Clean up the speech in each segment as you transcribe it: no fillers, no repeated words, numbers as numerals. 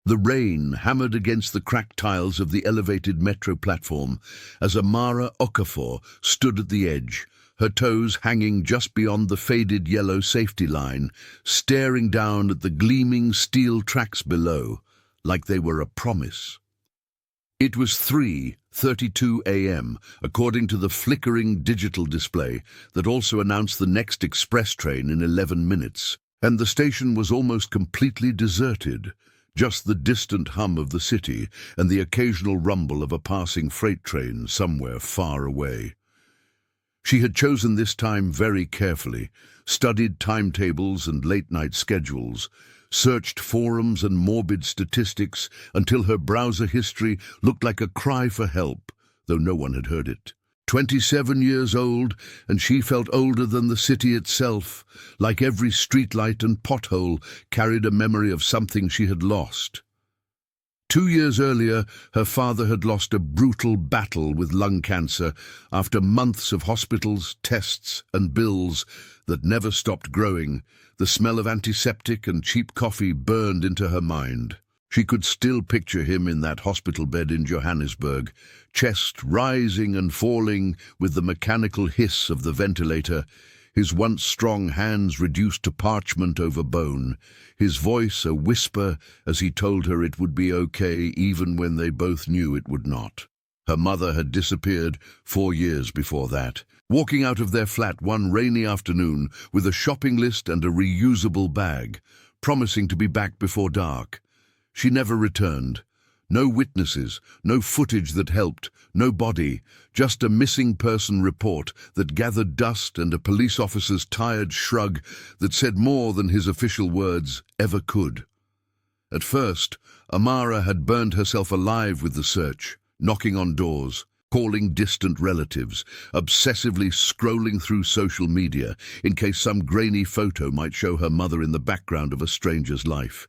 The rain hammered against the cracked tiles of the elevated metro platform as Amara Okafor stood at the edge, her toes hanging just beyond the faded yellow safety line, staring down at the gleaming steel tracks below, like they were a promise. It was 3:32 a.m., according to the flickering digital display that also announced the next express train in 11 minutes, and the station was almost completely deserted. Just the distant hum of the city and the occasional rumble of a passing freight train somewhere far away. She had chosen this time very carefully, studied timetables and late-night schedules, searched forums and morbid statistics until her browser history looked like a cry for help, though no one had heard it. 27 years old, and she felt older than the city itself, like every streetlight and pothole carried a memory of something she had lost. 2 years earlier, her father had lost a brutal battle with lung cancer after months of hospitals, tests, and bills that never stopped growing. The smell of antiseptic and cheap coffee burned into her mind. She could still picture him in that hospital bed in Johannesburg, chest rising and falling with the mechanical hiss of the ventilator, his once strong hands reduced to parchment over bone, his voice a whisper as he told her it would be okay even when they both knew it would not. Her mother had disappeared 4 years before that, walking out of their flat one rainy afternoon with a shopping list and a reusable bag, promising to be back before dark. She never returned. No witnesses, no footage that helped, no body, just a missing person report that gathered dust and a police officer's tired shrug that said more than his official words ever could. At first, Amara had burned herself alive with the search, knocking on doors, calling distant relatives, obsessively scrolling through social media in case some grainy photo might show her mother in the background of a stranger's life.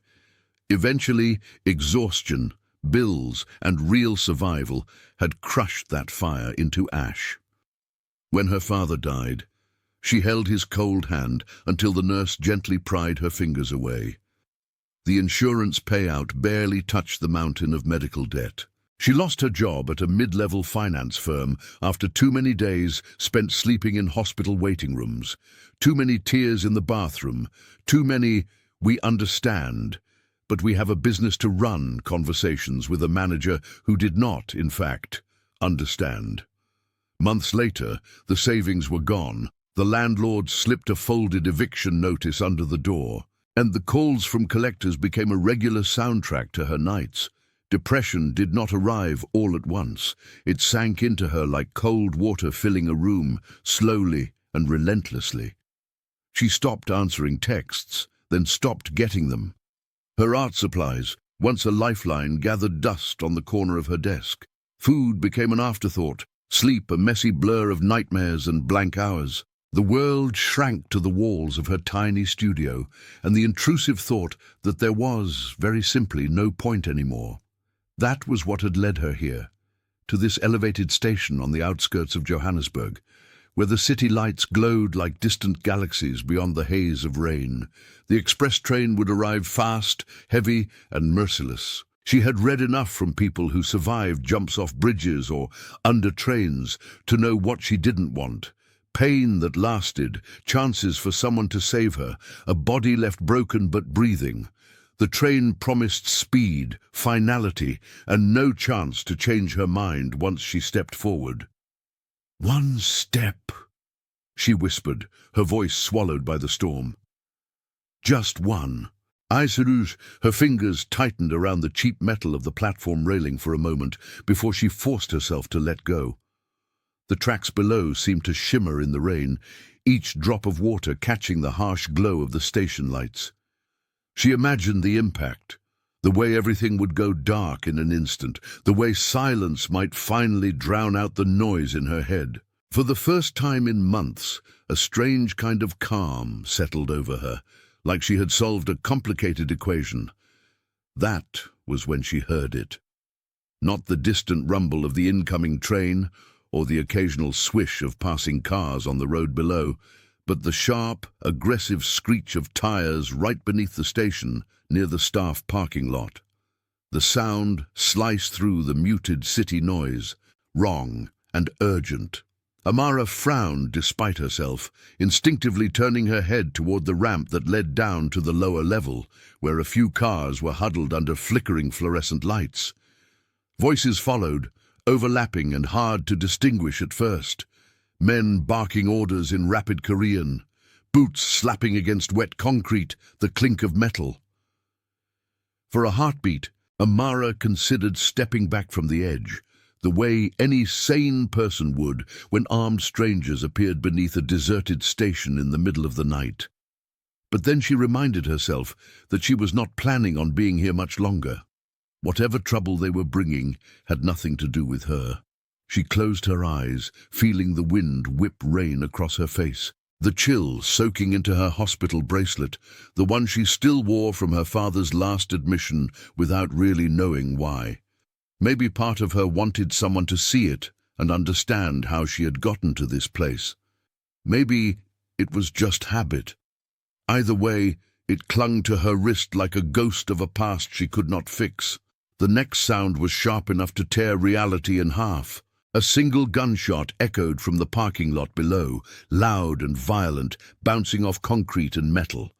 Eventually, exhaustion, bills, and real survival had crushed that fire into ash. When her father died, she held his cold hand until the nurse gently pried her fingers away. The insurance payout barely touched the mountain of medical debt. She lost her job at a mid-level finance firm after too many days spent sleeping in hospital waiting rooms, too many tears in the bathroom, too many "we understand, but we have a business to run" conversations with a manager who did not, in fact, understand. Months later, the savings were gone. The landlord slipped a folded eviction notice under the door, and the calls from collectors became a regular soundtrack to her nights. Depression did not arrive all at once. It sank into her like cold water filling a room, slowly and relentlessly. She stopped answering texts, then stopped getting them. Her art supplies, once a lifeline, gathered dust on the corner of her desk. Food became an afterthought, sleep a messy blur of nightmares and blank hours. The world shrank to the walls of her tiny studio, and the intrusive thought that there was, very simply, no point anymore. That was what had led her here, to this elevated station on the outskirts of Johannesburg, where the city lights glowed like distant galaxies beyond the haze of rain. The express train would arrive fast, heavy, and merciless. She had read enough from people who survived jumps off bridges or under trains to know what she didn't want. Pain that lasted, chances for someone to save her, a body left broken but breathing. The train promised speed, finality, and no chance to change her mind once she stepped forward. "One step," she whispered, her voice swallowed by the storm. "Just one." Eyes rouge, her fingers tightened around the cheap metal of the platform railing for a moment before she forced herself to let go. The tracks below seemed to shimmer in the rain, each drop of water catching the harsh glow of the station lights. She imagined the impact, the way everything would go dark in an instant, the way silence might finally drown out the noise in her head. For the first time in months, a strange kind of calm settled over her, like she had solved a complicated equation. That was when she heard it. Not the distant rumble of the incoming train, or the occasional swish of passing cars on the road below, but the sharp, aggressive screech of tires right beneath the station, near the staff parking lot. The sound sliced through the muted city noise, wrong and urgent. Amara frowned despite herself, instinctively turning her head toward the ramp that led down to the lower level, where a few cars were huddled under flickering fluorescent lights. Voices followed, overlapping and hard to distinguish at first. Men barking orders in rapid Korean, boots slapping against wet concrete, the clink of metal. For a heartbeat, Amara considered stepping back from the edge, the way any sane person would when armed strangers appeared beneath a deserted station in the middle of the night. But then she reminded herself that she was not planning on being here much longer. Whatever trouble they were bringing had nothing to do with her. She closed her eyes, feeling the wind whip rain across her face, the chill soaking into her hospital bracelet, the one she still wore from her father's last admission without really knowing why. Maybe part of her wanted someone to see it and understand how she had gotten to this place. Maybe it was just habit. Either way, it clung to her wrist like a ghost of a past she could not fix. The next sound was sharp enough to tear reality in half. A single gunshot echoed from the parking lot below, loud and violent, bouncing off concrete and metal.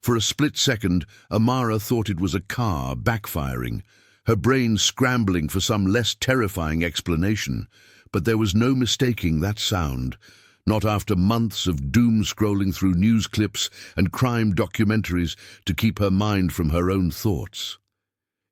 For a split second, Amara thought it was a car backfiring, her brain scrambling for some less terrifying explanation. But there was no mistaking that sound, not after months of doom scrolling through news clips and crime documentaries to keep her mind from her own thoughts.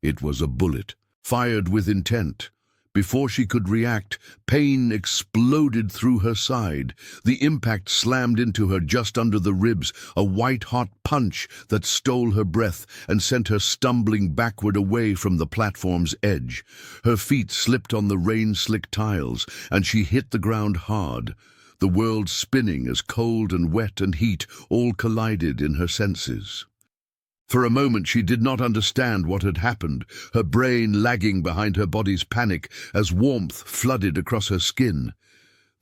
It was a bullet, fired with intent. Before she could react, pain exploded through her side. The impact slammed into her just under the ribs, a white-hot punch that stole her breath and sent her stumbling backward away from the platform's edge. Her feet slipped on the rain-slick tiles, and she hit the ground hard. The world spinning as cold and wet and heat all collided in her senses. For a moment she did not understand what had happened, her brain lagging behind her body's panic as warmth flooded across her skin.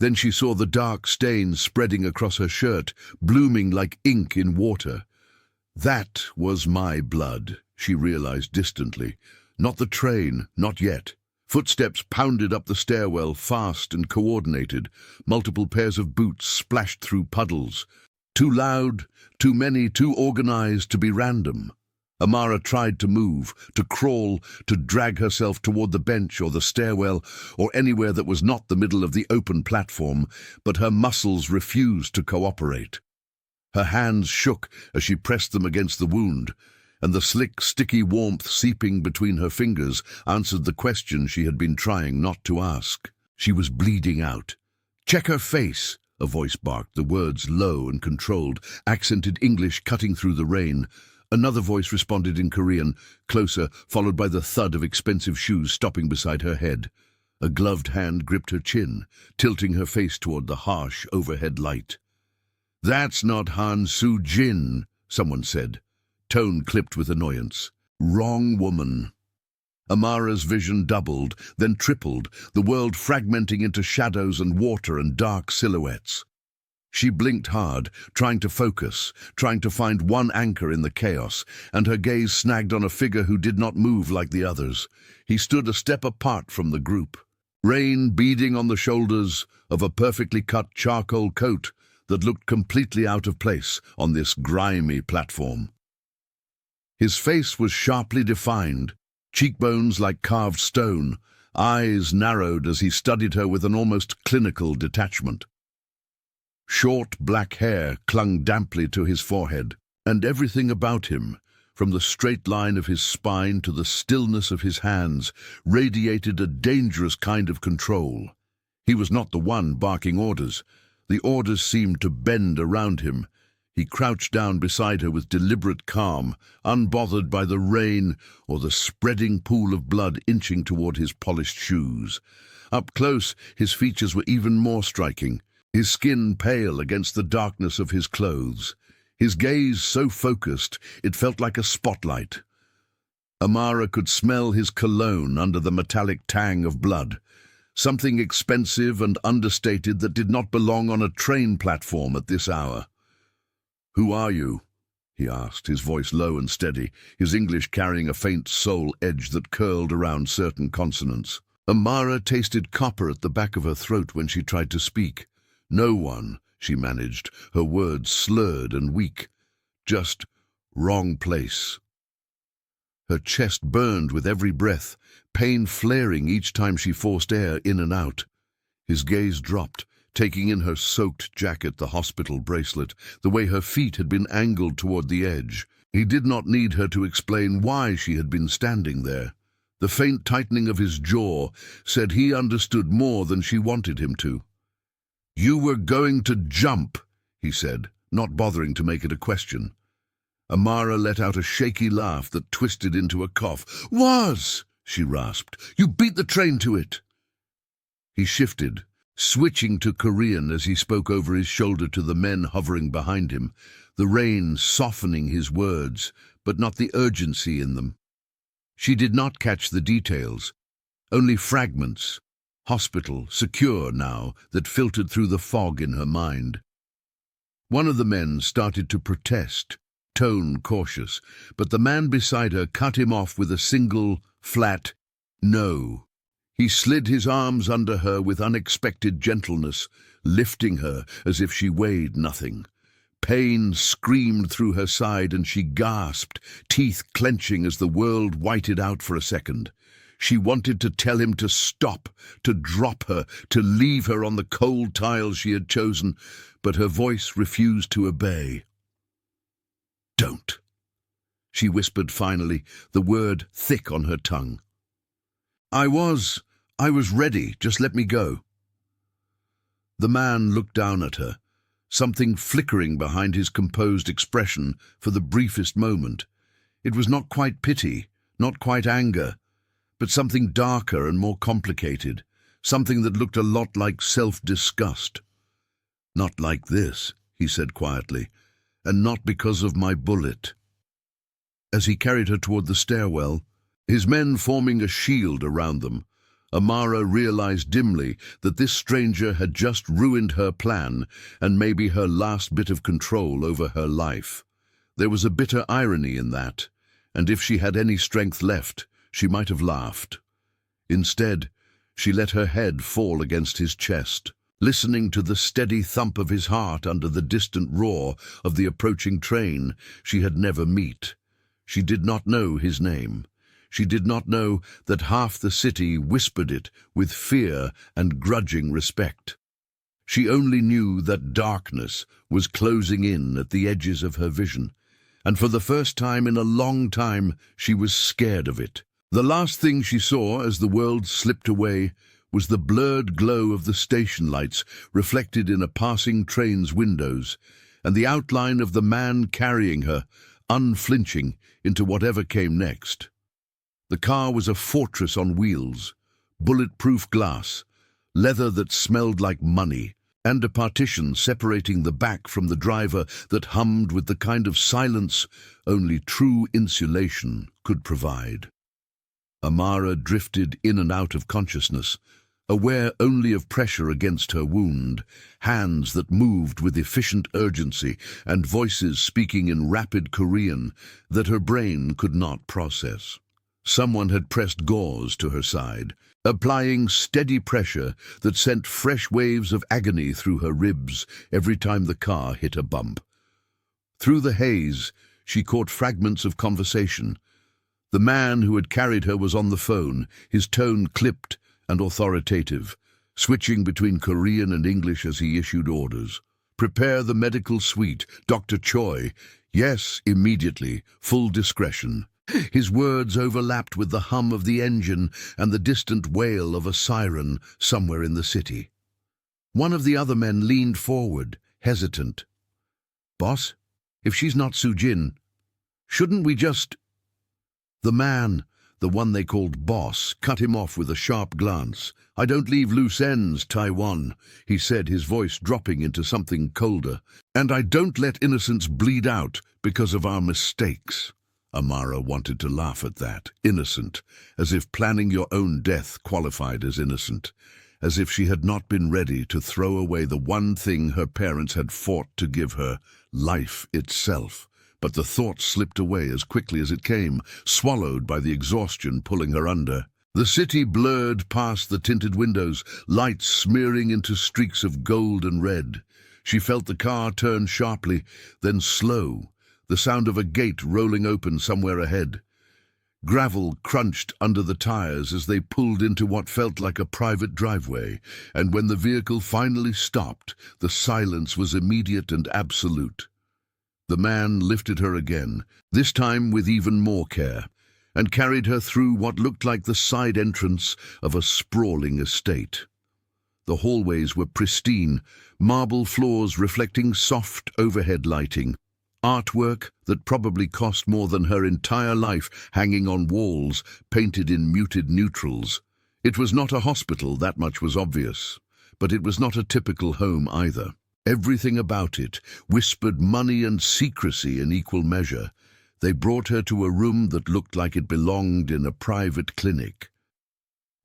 Then she saw the dark stain spreading across her shirt, blooming like ink in water. That was my blood, she realized distantly. Not the train, not yet. Footsteps pounded up the stairwell, fast and coordinated. Multiple pairs of boots splashed through puddles. Too loud, too many, too organized to be random. Amara tried to move, to crawl, to drag herself toward the bench or the stairwell or anywhere that was not the middle of the open platform, but her muscles refused to cooperate. Her hands shook as she pressed them against the wound, and the slick, sticky warmth seeping between her fingers answered the question she had been trying not to ask. She was bleeding out. "Check her face," a voice barked, the words low and controlled, accented English cutting through the rain. Another voice responded in Korean, closer, followed by the thud of expensive shoes stopping beside her head. A gloved hand gripped her chin, tilting her face toward the harsh overhead light. "That's not Han Soo-jin," someone said, tone clipped with annoyance. "Wrong woman." Amara's vision doubled, then tripled, the world fragmenting into shadows and water and dark silhouettes. She blinked hard, trying to focus, trying to find one anchor in the chaos, and her gaze snagged on a figure who did not move like the others. He stood a step apart from the group, rain beading on the shoulders of a perfectly cut charcoal coat that looked completely out of place on this grimy platform. His face was sharply defined, cheekbones like carved stone, eyes narrowed as he studied her with an almost clinical detachment. Short black hair clung damply to his forehead, and everything about him, from the straight line of his spine to the stillness of his hands, radiated a dangerous kind of control. He was not the one barking orders. The orders seemed to bend around him. He crouched down beside her with deliberate calm, unbothered by the rain or the spreading pool of blood inching toward his polished shoes. Up close, his features were even more striking, his skin pale against the darkness of his clothes, his gaze so focused it felt like a spotlight. Amara could smell his cologne under the metallic tang of blood, something expensive and understated that did not belong on a train platform at this hour. "Who are you?" he asked, his voice low and steady, his English carrying a faint soul edge that curled around certain consonants. Amara tasted copper at the back of her throat when she tried to speak. No one, she managed, her words slurred and weak. Just wrong place. Her chest burned with every breath, pain flaring each time she forced air in and out. His gaze dropped, taking in her soaked jacket, the hospital bracelet, the way her feet had been angled toward the edge. He did not need her to explain why she had been standing there. The faint tightening of his jaw said he understood more than she wanted him to. "You were going to jump," he said, not bothering to make it a question. Amara let out a shaky laugh that twisted into a cough. "Was," she rasped. "You beat the train to it." He shifted, switching to Korean as he spoke over his shoulder to the men hovering behind him, the rain softening his words, but not the urgency in them. She did not catch the details, only fragments, hospital, secure now, that filtered through the fog in her mind. One of the men started to protest, tone cautious, but the man beside her cut him off with a single, flat no. He slid his arms under her with unexpected gentleness, lifting her as if she weighed nothing. Pain screamed through her side and she gasped, teeth clenching as the world whited out for a second. She wanted to tell him to stop, to drop her, to leave her on the cold tiles she had chosen, but her voice refused to obey. "Don't," she whispered finally, the word thick on her tongue. I was ready, just let me go." The man looked down at her, something flickering behind his composed expression for the briefest moment. It was not quite pity, not quite anger, but something darker and more complicated, something that looked a lot like self-disgust. "Not like this," he said quietly, "and not because of my bullet." As he carried her toward the stairwell, his men forming a shield around them, Amara realized dimly that this stranger had just ruined her plan and maybe her last bit of control over her life. There was a bitter irony in that, and if she had any strength left, she might have laughed. Instead, she let her head fall against his chest, listening to the steady thump of his heart under the distant roar of the approaching train she had never met. She did not know his name. She did not know that half the city whispered it with fear and grudging respect. She only knew that darkness was closing in at the edges of her vision, and for the first time in a long time she was scared of it. The last thing she saw as the world slipped away was the blurred glow of the station lights reflected in a passing train's windows, and the outline of the man carrying her, unflinching, into whatever came next. The car was a fortress on wheels, bulletproof glass, leather that smelled like money, and a partition separating the back from the driver that hummed with the kind of silence only true insulation could provide. Amara drifted in and out of consciousness, aware only of pressure against her wound, hands that moved with efficient urgency, and voices speaking in rapid Korean that her brain could not process. Someone had pressed gauze to her side, applying steady pressure that sent fresh waves of agony through her ribs every time the car hit a bump. Through the haze, she caught fragments of conversation. The man who had carried her was on the phone, his tone clipped and authoritative, switching between Korean and English as he issued orders. "Prepare the medical suite, Dr. Choi. Yes, immediately, full discretion." His words overlapped with the hum of the engine and the distant wail of a siren somewhere in the city. One of the other men leaned forward, hesitant. "Boss, if she's not Sujin, shouldn't we just—" The man, the one they called Boss, cut him off with a sharp glance. "I don't leave loose ends, Taiwan," he said, his voice dropping into something colder. "And I don't let innocents bleed out because of our mistakes." Amara wanted to laugh at that. Innocent, as if planning your own death qualified as innocent, as if she had not been ready to throw away the one thing her parents had fought to give her, life itself, But the thought slipped away as quickly as it came, swallowed by the exhaustion pulling her under. The city blurred past the tinted windows, lights smearing into streaks of gold and red. She felt the car turn sharply, then slow, the sound of a gate rolling open somewhere ahead. Gravel crunched under the tires as they pulled into what felt like a private driveway, and when the vehicle finally stopped, the silence was immediate and absolute. The man lifted her again, this time with even more care, and carried her through what looked like the side entrance of a sprawling estate. The hallways were pristine, marble floors reflecting soft overhead lighting, artwork that probably cost more than her entire life hanging on walls painted in muted neutrals. It was not a hospital, that much was obvious, but it was not a typical home either. Everything about it whispered money and secrecy in equal measure. They brought her to a room that looked like it belonged in a private clinic.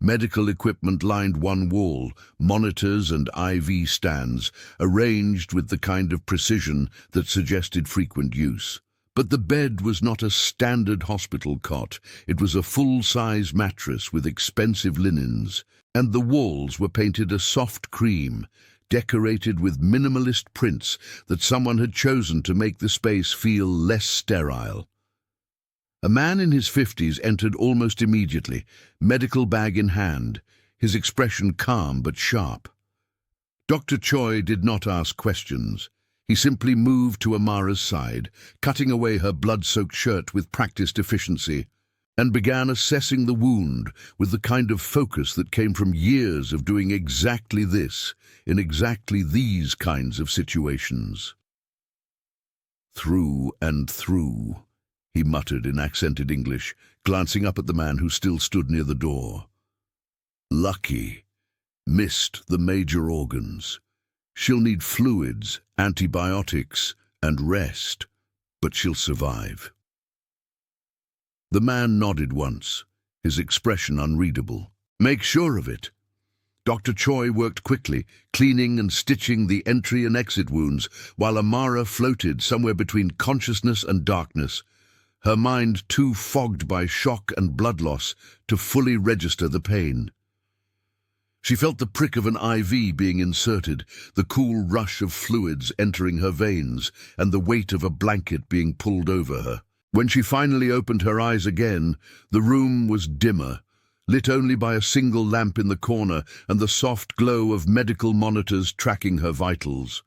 Medical equipment lined one wall, monitors and IV stands, arranged with the kind of precision that suggested frequent use. But the bed was not a standard hospital cot. It was a full-size mattress with expensive linens, and the walls were painted a soft cream, decorated with minimalist prints that someone had chosen to make the space feel less sterile. A man in his 50s entered almost immediately, medical bag in hand, his expression calm but sharp. Dr. Choi did not ask questions. He simply moved to Amara's side, cutting away her blood-soaked shirt with practiced efficiency, and began assessing the wound with the kind of focus that came from years of doing exactly this, in exactly these kinds of situations. "Through and through," he muttered in accented English, glancing up at the man who still stood near the door. "Lucky. Missed the major organs. She'll need fluids, antibiotics, and rest, but she'll survive." The man nodded once, his expression unreadable. "Make sure of it." Dr. Choi worked quickly, cleaning and stitching the entry and exit wounds, while Amara floated somewhere between consciousness and darkness, her mind too fogged by shock and blood loss to fully register the pain. She felt the prick of an IV being inserted, the cool rush of fluids entering her veins, and the weight of a blanket being pulled over her. When she finally opened her eyes again, the room was dimmer, lit only by a single lamp in the corner and the soft glow of medical monitors tracking her vitals.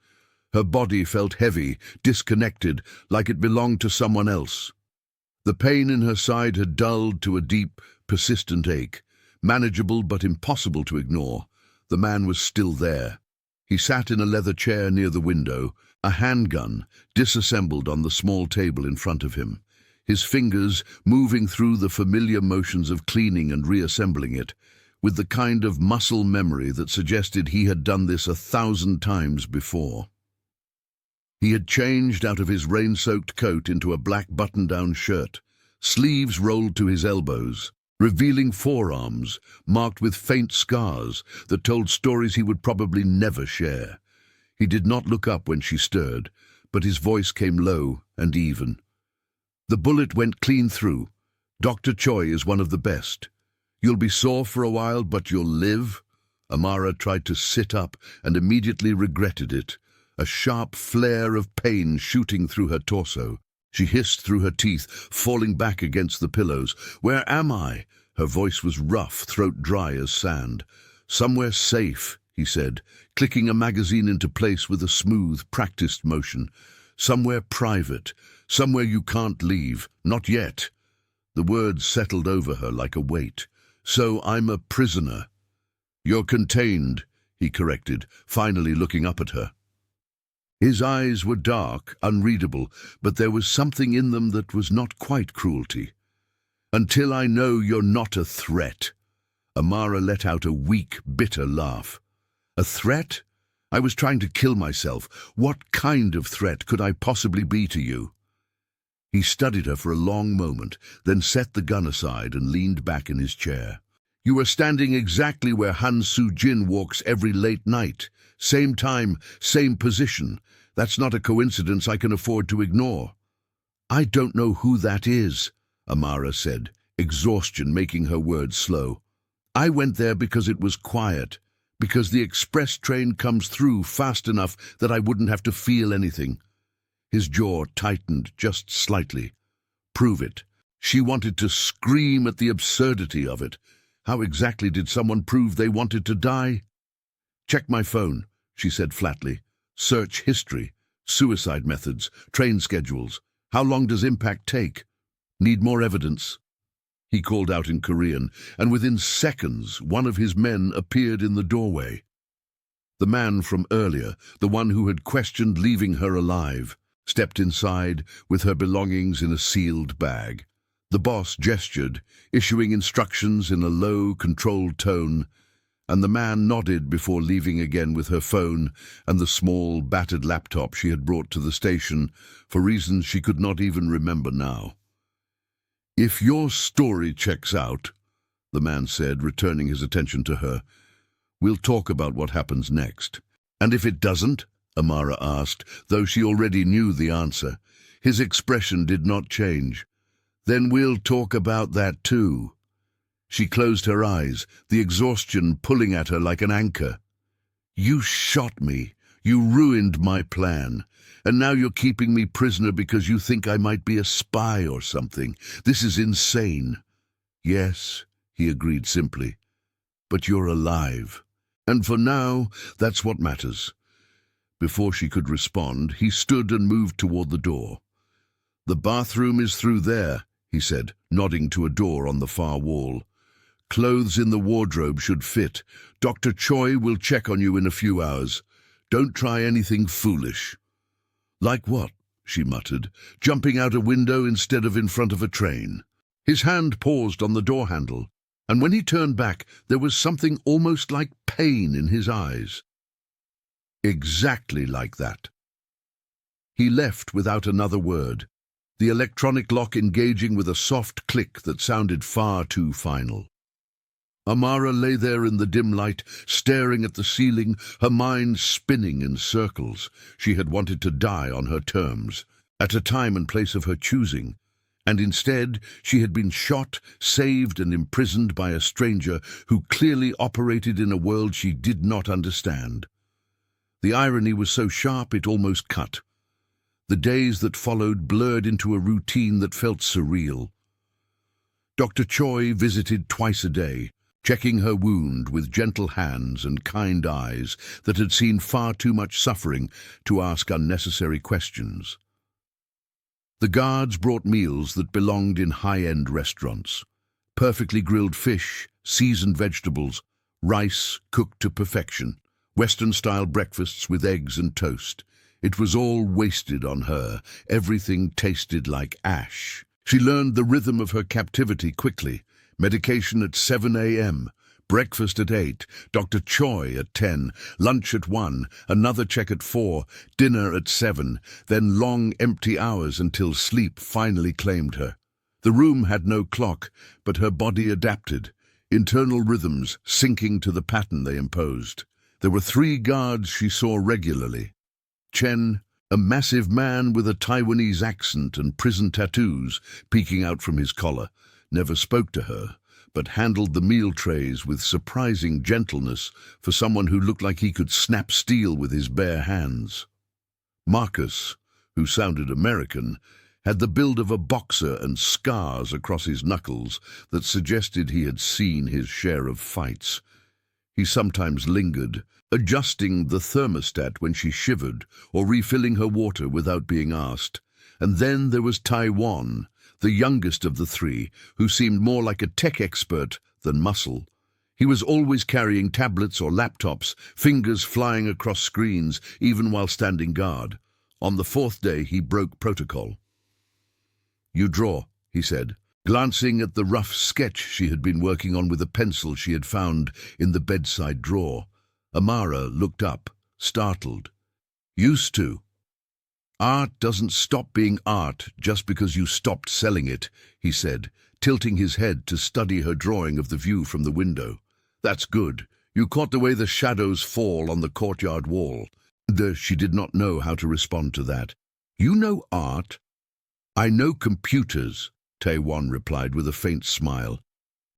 Her body felt heavy, disconnected, like it belonged to someone else. The pain in her side had dulled to a deep, persistent ache, manageable but impossible to ignore. The man was still there. He sat in a leather chair near the window, a handgun disassembled on the small table in front of him, his fingers moving through the familiar motions of cleaning and reassembling it, with the kind of muscle memory that suggested he had done this 1,000 times before. He had changed out of his rain-soaked coat into a black button-down shirt, sleeves rolled to his elbows, revealing forearms marked with faint scars that told stories he would probably never share. He did not look up when she stirred, but his voice came low and even. "The bullet went clean through. Dr. Choi is one of the best. You'll be sore for a while, but you'll live." Amara tried to sit up and immediately regretted it, a sharp flare of pain shooting through her torso. She hissed through her teeth, falling back against the pillows. "Where am I?" Her voice was rough, throat dry as sand. "Somewhere safe," he said, clicking a magazine into place with a smooth, practiced motion. "Somewhere private, somewhere you can't leave. Not yet." The words settled over her like a weight. "So I'm a prisoner." "You're contained," he corrected, finally looking up at her. His eyes were dark, unreadable, but there was something in them that was not quite cruelty. "Until I know you're not a threat." Amara let out a weak, bitter laugh. "A threat? I was trying to kill myself. What kind of threat could I possibly be to you?" He studied her for a long moment, then set the gun aside and leaned back in his chair. "You are standing exactly where Han Soo-jin walks every late night. Same time, same position. That's not a coincidence I can afford to ignore." I don't know who that is, Amara said, exhaustion making her words slow. I went there because it was quiet, because the express train comes through fast enough that I wouldn't have to feel anything. His jaw tightened just slightly. Prove it. She wanted to scream at the absurdity of it. How exactly did someone prove they wanted to die? Check my phone, she said flatly. Search history, suicide methods, train schedules. How long does impact take? Need more evidence? He called out in Korean, and within seconds one of his men appeared in the doorway. The man from earlier, the one who had questioned leaving her alive, stepped inside with her belongings in a sealed bag. The boss gestured, issuing instructions in a low, controlled tone, and the man nodded before leaving again with her phone and the small, battered laptop she had brought to the station for reasons she could not even remember now. If your story checks out, the man said, returning his attention to her, we'll talk about what happens next. And if it doesn't? Amara asked, though she already knew the answer. His expression did not change. Then we'll talk about that too. She closed her eyes, the exhaustion pulling at her like an anchor. You shot me. You ruined my plan. And now you're keeping me prisoner because you think I might be a spy or something. This is insane. Yes, he agreed simply. But you're alive. And for now, that's what matters. Before she could respond, he stood and moved toward the door. The bathroom is through there, he said, nodding to a door on the far wall. Clothes in the wardrobe should fit. Dr. Choi will check on you in a few hours. Don't try anything foolish. Like what? She muttered, jumping out a window instead of in front of a train. His hand paused on the door handle, and when he turned back, there was something almost like pain in his eyes. Exactly like that. He left without another word, the electronic lock engaging with a soft click that sounded far too final. Amara lay there in the dim light, staring at the ceiling, her mind spinning in circles. She had wanted to die on her terms, at a time and place of her choosing, and instead she had been shot, saved and imprisoned by a stranger who clearly operated in a world she did not understand. The irony was so sharp it almost cut. The days that followed blurred into a routine that felt surreal. Dr. Choi visited twice a day, checking her wound with gentle hands and kind eyes that had seen far too much suffering to ask unnecessary questions. The guards brought meals that belonged in high-end restaurants. Perfectly grilled fish, seasoned vegetables, rice cooked to perfection, Western-style breakfasts with eggs and toast. It was all wasted on her. Everything tasted like ash. She learned the rhythm of her captivity quickly. Medication at 7 a.m., breakfast at 8, Dr. Choi at 10, lunch at 1, another check at 4, dinner at 7, then long empty hours until sleep finally claimed her. The room had no clock, but her body adapted, internal rhythms syncing to the pattern they imposed. There were 3 guards she saw regularly. Chen, a massive man with a Taiwanese accent and prison tattoos peeking out from his collar, never spoke to her, but handled the meal trays with surprising gentleness for someone who looked like he could snap steel with his bare hands. Marcus, who sounded American, had the build of a boxer and scars across his knuckles that suggested he had seen his share of fights. He sometimes lingered, adjusting the thermostat when she shivered or refilling her water without being asked. And then there was Taiwan, the youngest of the 3, who seemed more like a tech expert than muscle. He was always carrying tablets or laptops, fingers flying across screens, even while standing guard. On the 4th day, he broke protocol. "You draw," he said, glancing at the rough sketch she had been working on with a pencil she had found in the bedside drawer. Amara looked up, startled. "Used to." "Art doesn't stop being art just because you stopped selling it," he said, tilting his head to study her drawing of the view from the window. "That's good. You caught the way the shadows fall on the courtyard wall." She did not know how to respond to that. "You know art?" I know computers, Taewon replied with a faint smile.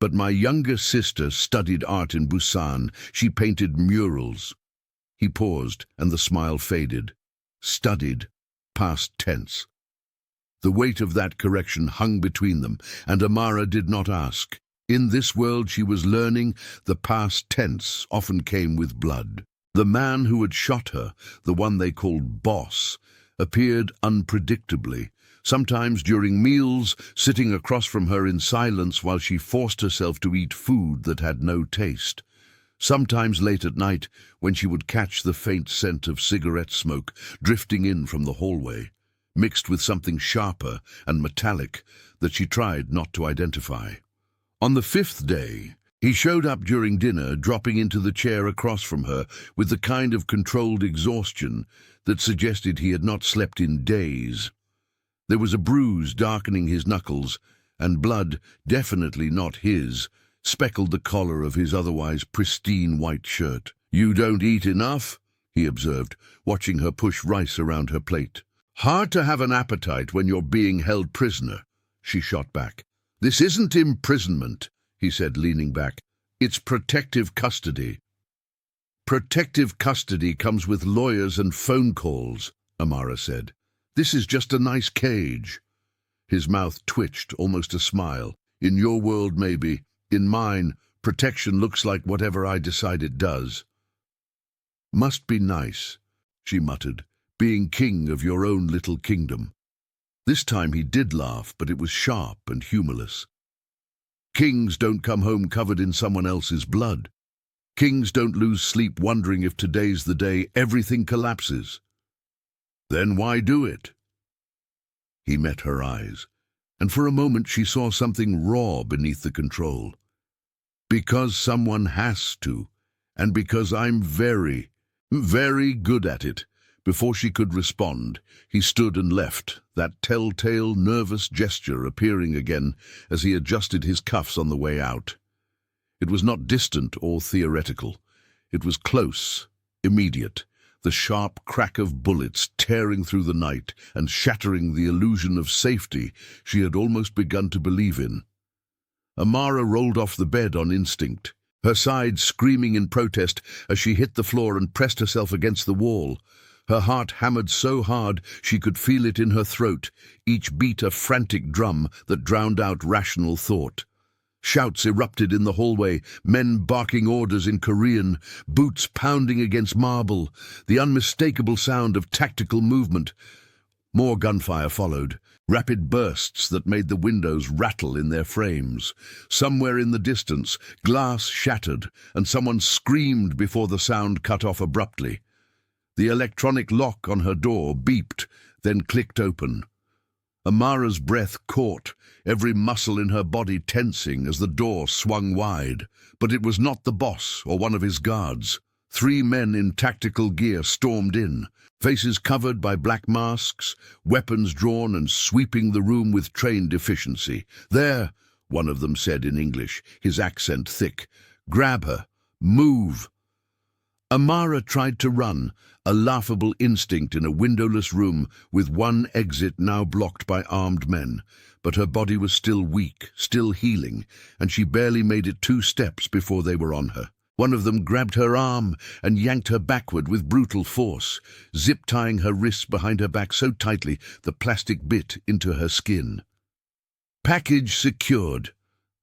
But my younger sister studied art in Busan. She painted murals. He paused, and the smile faded. Studied, past tense. The weight of that correction hung between them, and Amara did not ask. In this world she was learning, the past tense often came with blood. The man who had shot her, the one they called boss, appeared unpredictably, sometimes during meals, sitting across from her in silence while she forced herself to eat food that had no taste. Sometimes late at night, when she would catch the faint scent of cigarette smoke drifting in from the hallway, mixed with something sharper and metallic that she tried not to identify. On the fifth day, he showed up during dinner, dropping into the chair across from her with the kind of controlled exhaustion that suggested he had not slept in days. There was a bruise darkening his knuckles, and blood, definitely not his, speckled the collar of his otherwise pristine white shirt. "You don't eat enough," he observed, watching her push rice around her plate. "Hard to have an appetite when you're being held prisoner," she shot back. "This isn't imprisonment," he said, leaning back. "It's protective custody." "Protective custody comes with lawyers and phone calls," Amara said. "This is just a nice cage." His mouth twitched, almost a smile. "In your world, maybe. In mine, protection looks like whatever I decide it does." "Must be nice," she muttered, "being king of your own little kingdom." This time he did laugh, but it was sharp and humorless. "Kings don't come home covered in someone else's blood. Kings don't lose sleep wondering if today's the day everything collapses." "Then why do it?" He met her eyes, and for a moment she saw something raw beneath the control. "Because someone has to, and because I'm very, very good at it." Before she could respond, he stood and left, that telltale, nervous gesture appearing again as he adjusted his cuffs on the way out. It was not distant or theoretical. It was close, immediate, the sharp crack of bullets tearing through the night and shattering the illusion of safety she had almost begun to believe in. Amara rolled off the bed on instinct, her sides screaming in protest as she hit the floor and pressed herself against the wall. Her heart hammered so hard she could feel it in her throat, each beat a frantic drum that drowned out rational thought. Shouts erupted in the hallway, men barking orders in Korean, boots pounding against marble, the unmistakable sound of tactical movement. More gunfire followed, rapid bursts that made the windows rattle in their frames. Somewhere in the distance, glass shattered, and someone screamed before the sound cut off abruptly. The electronic lock on her door beeped, then clicked open. Amara's breath caught, every muscle in her body tensing as the door swung wide. But it was not the boss or one of his guards. 3 men in tactical gear stormed in, faces covered by black masks, weapons drawn and sweeping the room with trained efficiency. "There," one of them said in English, his accent thick. "Grab her. Move." Amara tried to run, a laughable instinct in a windowless room with one exit now blocked by armed men. But her body was still weak, still healing, and she barely made it 2 steps before they were on her. One of them grabbed her arm and yanked her backward with brutal force, zip-tying her wrists behind her back so tightly the plastic bit into her skin. "Package secured,"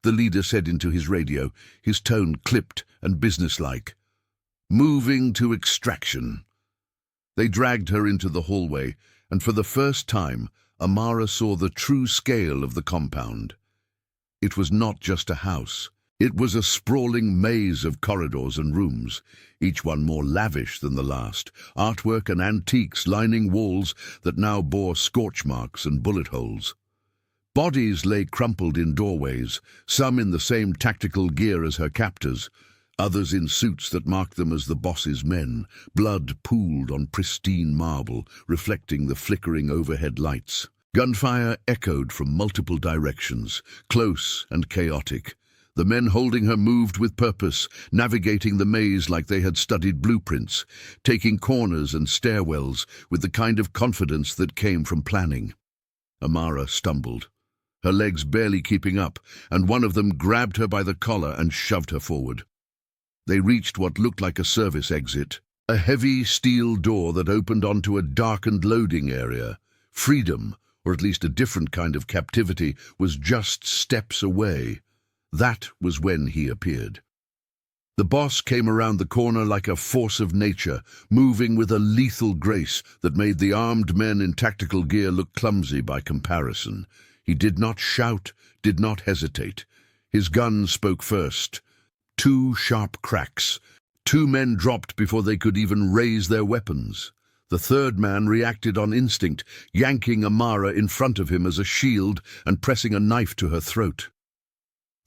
the leader said into his radio, his tone clipped and businesslike. "Moving to extraction." They dragged her into the hallway, and for the first time, Amara saw the true scale of the compound. It was not just a house. It was a sprawling maze of corridors and rooms, each one more lavish than the last, artwork and antiques lining walls that now bore scorch marks and bullet holes. Bodies lay crumpled in doorways, some in the same tactical gear as her captors, others in suits that marked them as the boss's men. Blood pooled on pristine marble, reflecting the flickering overhead lights. Gunfire echoed from multiple directions, close and chaotic. The men holding her moved with purpose, navigating the maze like they had studied blueprints, taking corners and stairwells with the kind of confidence that came from planning. Amara stumbled, her legs barely keeping up, and one of them grabbed her by the collar and shoved her forward. They reached what looked like a service exit, a heavy steel door that opened onto a darkened loading area. Freedom, or at least a different kind of captivity, was just steps away. That was when he appeared. The boss came around the corner like a force of nature, moving with a lethal grace that made the armed men in tactical gear look clumsy by comparison. He did not shout, did not hesitate. His gun spoke first. 2 sharp cracks. 2 men dropped before they could even raise their weapons. The third man reacted on instinct, yanking Amara in front of him as a shield and pressing a knife to her throat.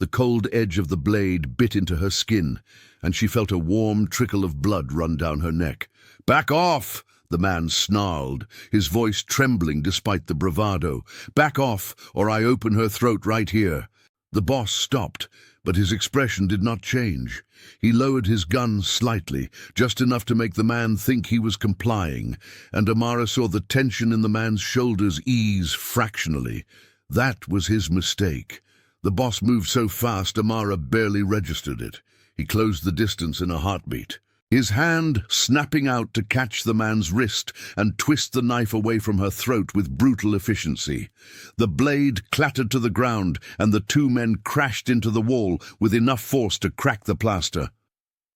The cold edge of the blade bit into her skin, and she felt a warm trickle of blood run down her neck. "Back off!" the man snarled, his voice trembling despite the bravado. "Back off, or I open her throat right here." The boss stopped, but his expression did not change. He lowered his gun slightly, just enough to make the man think he was complying, and Amara saw the tension in the man's shoulders ease fractionally. That was his mistake. The boss moved so fast Amara barely registered it. He closed the distance in a heartbeat, his hand snapping out to catch the man's wrist and twist the knife away from her throat with brutal efficiency. The blade clattered to the ground, and the 2 men crashed into the wall with enough force to crack the plaster.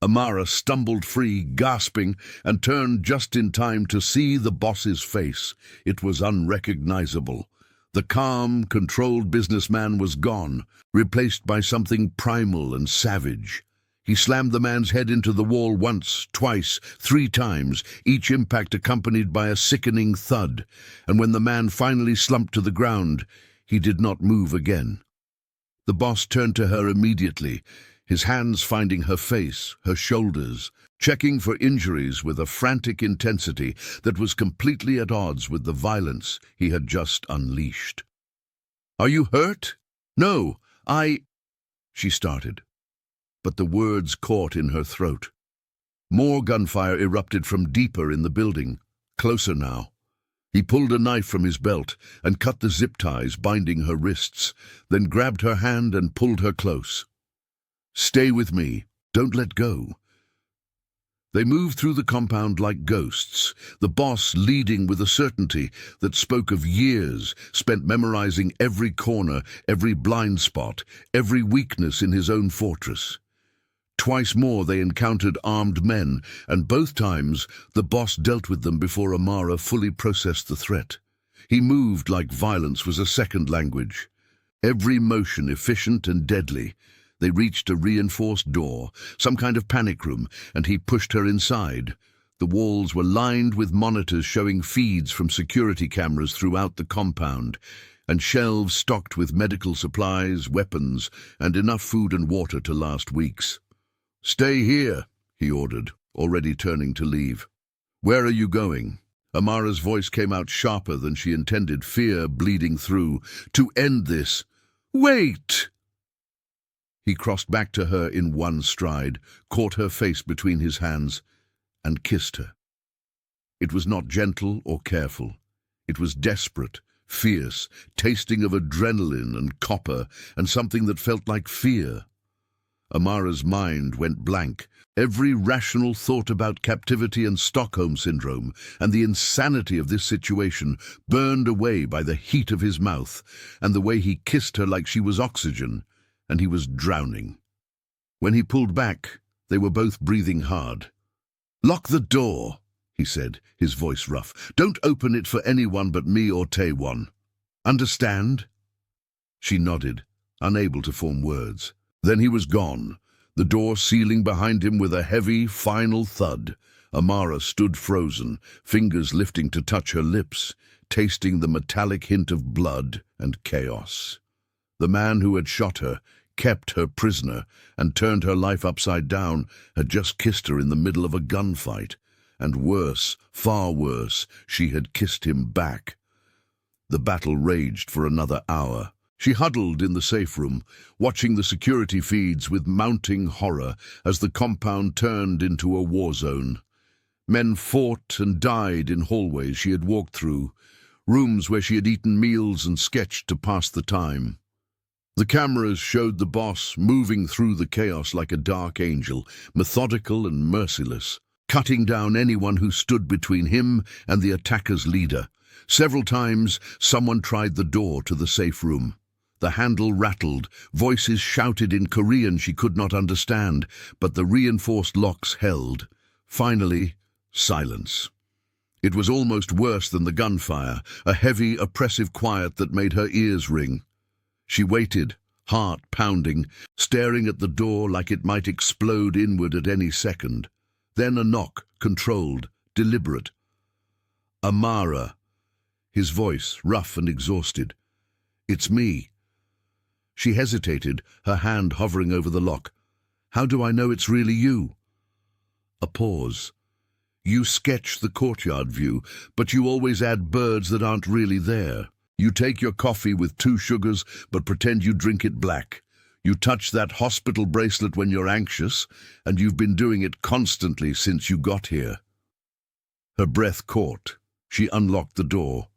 Amara stumbled free, gasping, and turned just in time to see the boss's face. It was unrecognizable. The calm, controlled businessman was gone, replaced by something primal and savage. He slammed the man's head into the wall once, twice, 3 times, each impact accompanied by a sickening thud, and when the man finally slumped to the ground, he did not move again. The boss turned to her immediately, his hands finding her face, her shoulders, checking for injuries with a frantic intensity that was completely at odds with the violence he had just unleashed. "Are you hurt?" "No, she started, but the words caught in her throat. More gunfire erupted from deeper in the building, closer now. He pulled a knife from his belt and cut the zip ties binding her wrists, then grabbed her hand and pulled her close. "Stay with me. Don't let go." They moved through the compound like ghosts, the boss leading with a certainty that spoke of years spent memorizing every corner, every blind spot, every weakness in his own fortress. Twice more they encountered armed men, and both times the boss dealt with them before Amara fully processed the threat. He moved like violence was a second language. Every motion efficient and deadly. They reached a reinforced door, some kind of panic room, and he pushed her inside. The walls were lined with monitors showing feeds from security cameras throughout the compound, and shelves stocked with medical supplies, weapons, and enough food and water to last weeks. "Stay here," he ordered, already turning to leave. "Where are you going?" Amara's voice came out sharper than she intended, fear bleeding through. "To end this." "Wait!" He crossed back to her in one stride, caught her face between his hands, and kissed her. It was not gentle or careful. It was desperate, fierce, tasting of adrenaline and copper, and something that felt like fear. Amara's mind went blank. Every rational thought about captivity and Stockholm Syndrome and the insanity of this situation burned away by the heat of his mouth and the way he kissed her like she was oxygen, and he was drowning. When he pulled back, they were both breathing hard. "Lock the door," he said, his voice rough. "Don't open it for anyone but me or Taewon. Understand?" She nodded, unable to form words. Then he was gone, the door sealing behind him with a heavy, final thud. Amara stood frozen, fingers lifting to touch her lips, tasting the metallic hint of blood and chaos. The man who had shot her, kept her prisoner, and turned her life upside down, had just kissed her in the middle of a gunfight. And worse, far worse, she had kissed him back. The battle raged for another hour. She huddled in the safe room, watching the security feeds with mounting horror as the compound turned into a war zone. Men fought and died in hallways she had walked through, rooms where she had eaten meals and sketched to pass the time. The cameras showed the boss moving through the chaos like a dark angel, methodical and merciless, cutting down anyone who stood between him and the attacker's leader. Several times, someone tried the door to the safe room. The handle rattled, voices shouted in Korean she could not understand, but the reinforced locks held. Finally, silence. It was almost worse than the gunfire, a heavy, oppressive quiet that made her ears ring. She waited, heart pounding, staring at the door like it might explode inward at any second. Then a knock, controlled, deliberate. Amara. His voice, rough and exhausted. "It's me." She hesitated, her hand hovering over the lock. "How do I know it's really you?" A pause. "You sketch the courtyard view, but you always add birds that aren't really there. You take your coffee with 2 sugars, but pretend you drink it black. You touch that hospital bracelet when you're anxious, and you've been doing it constantly since you got here." Her breath caught. She unlocked the door.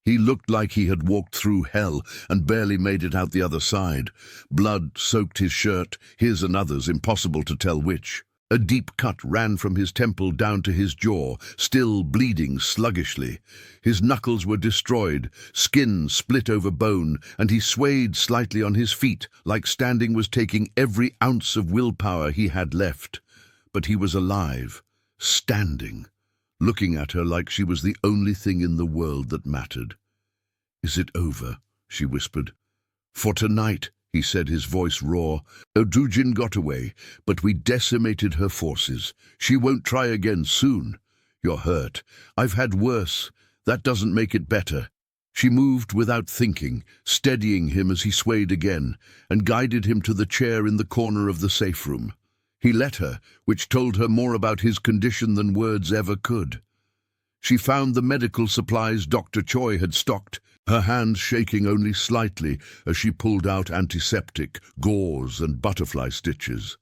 He looked like he had walked through hell and barely made it out the other side. Blood soaked his shirt, his and others, impossible to tell which. A deep cut ran from his temple down to his jaw, still bleeding sluggishly. His knuckles were destroyed, skin split over bone, and he swayed slightly on his feet, like standing was taking every ounce of willpower he had left. But he was alive, standing, looking at her like she was the only thing in the world that mattered. "Is it over?" she whispered. "For tonight," he said, his voice raw. "Odujin got away, but we decimated her forces. She won't try again soon. You're hurt. I've had worse. That doesn't make it better." She moved without thinking, steadying him as he swayed again, and guided him to the chair in the corner of the safe room. He let her, which told her more about his condition than words ever could. She found the medical supplies Dr. Choi had stocked, her hands shaking only slightly as she pulled out antiseptic, gauze and butterfly stitches.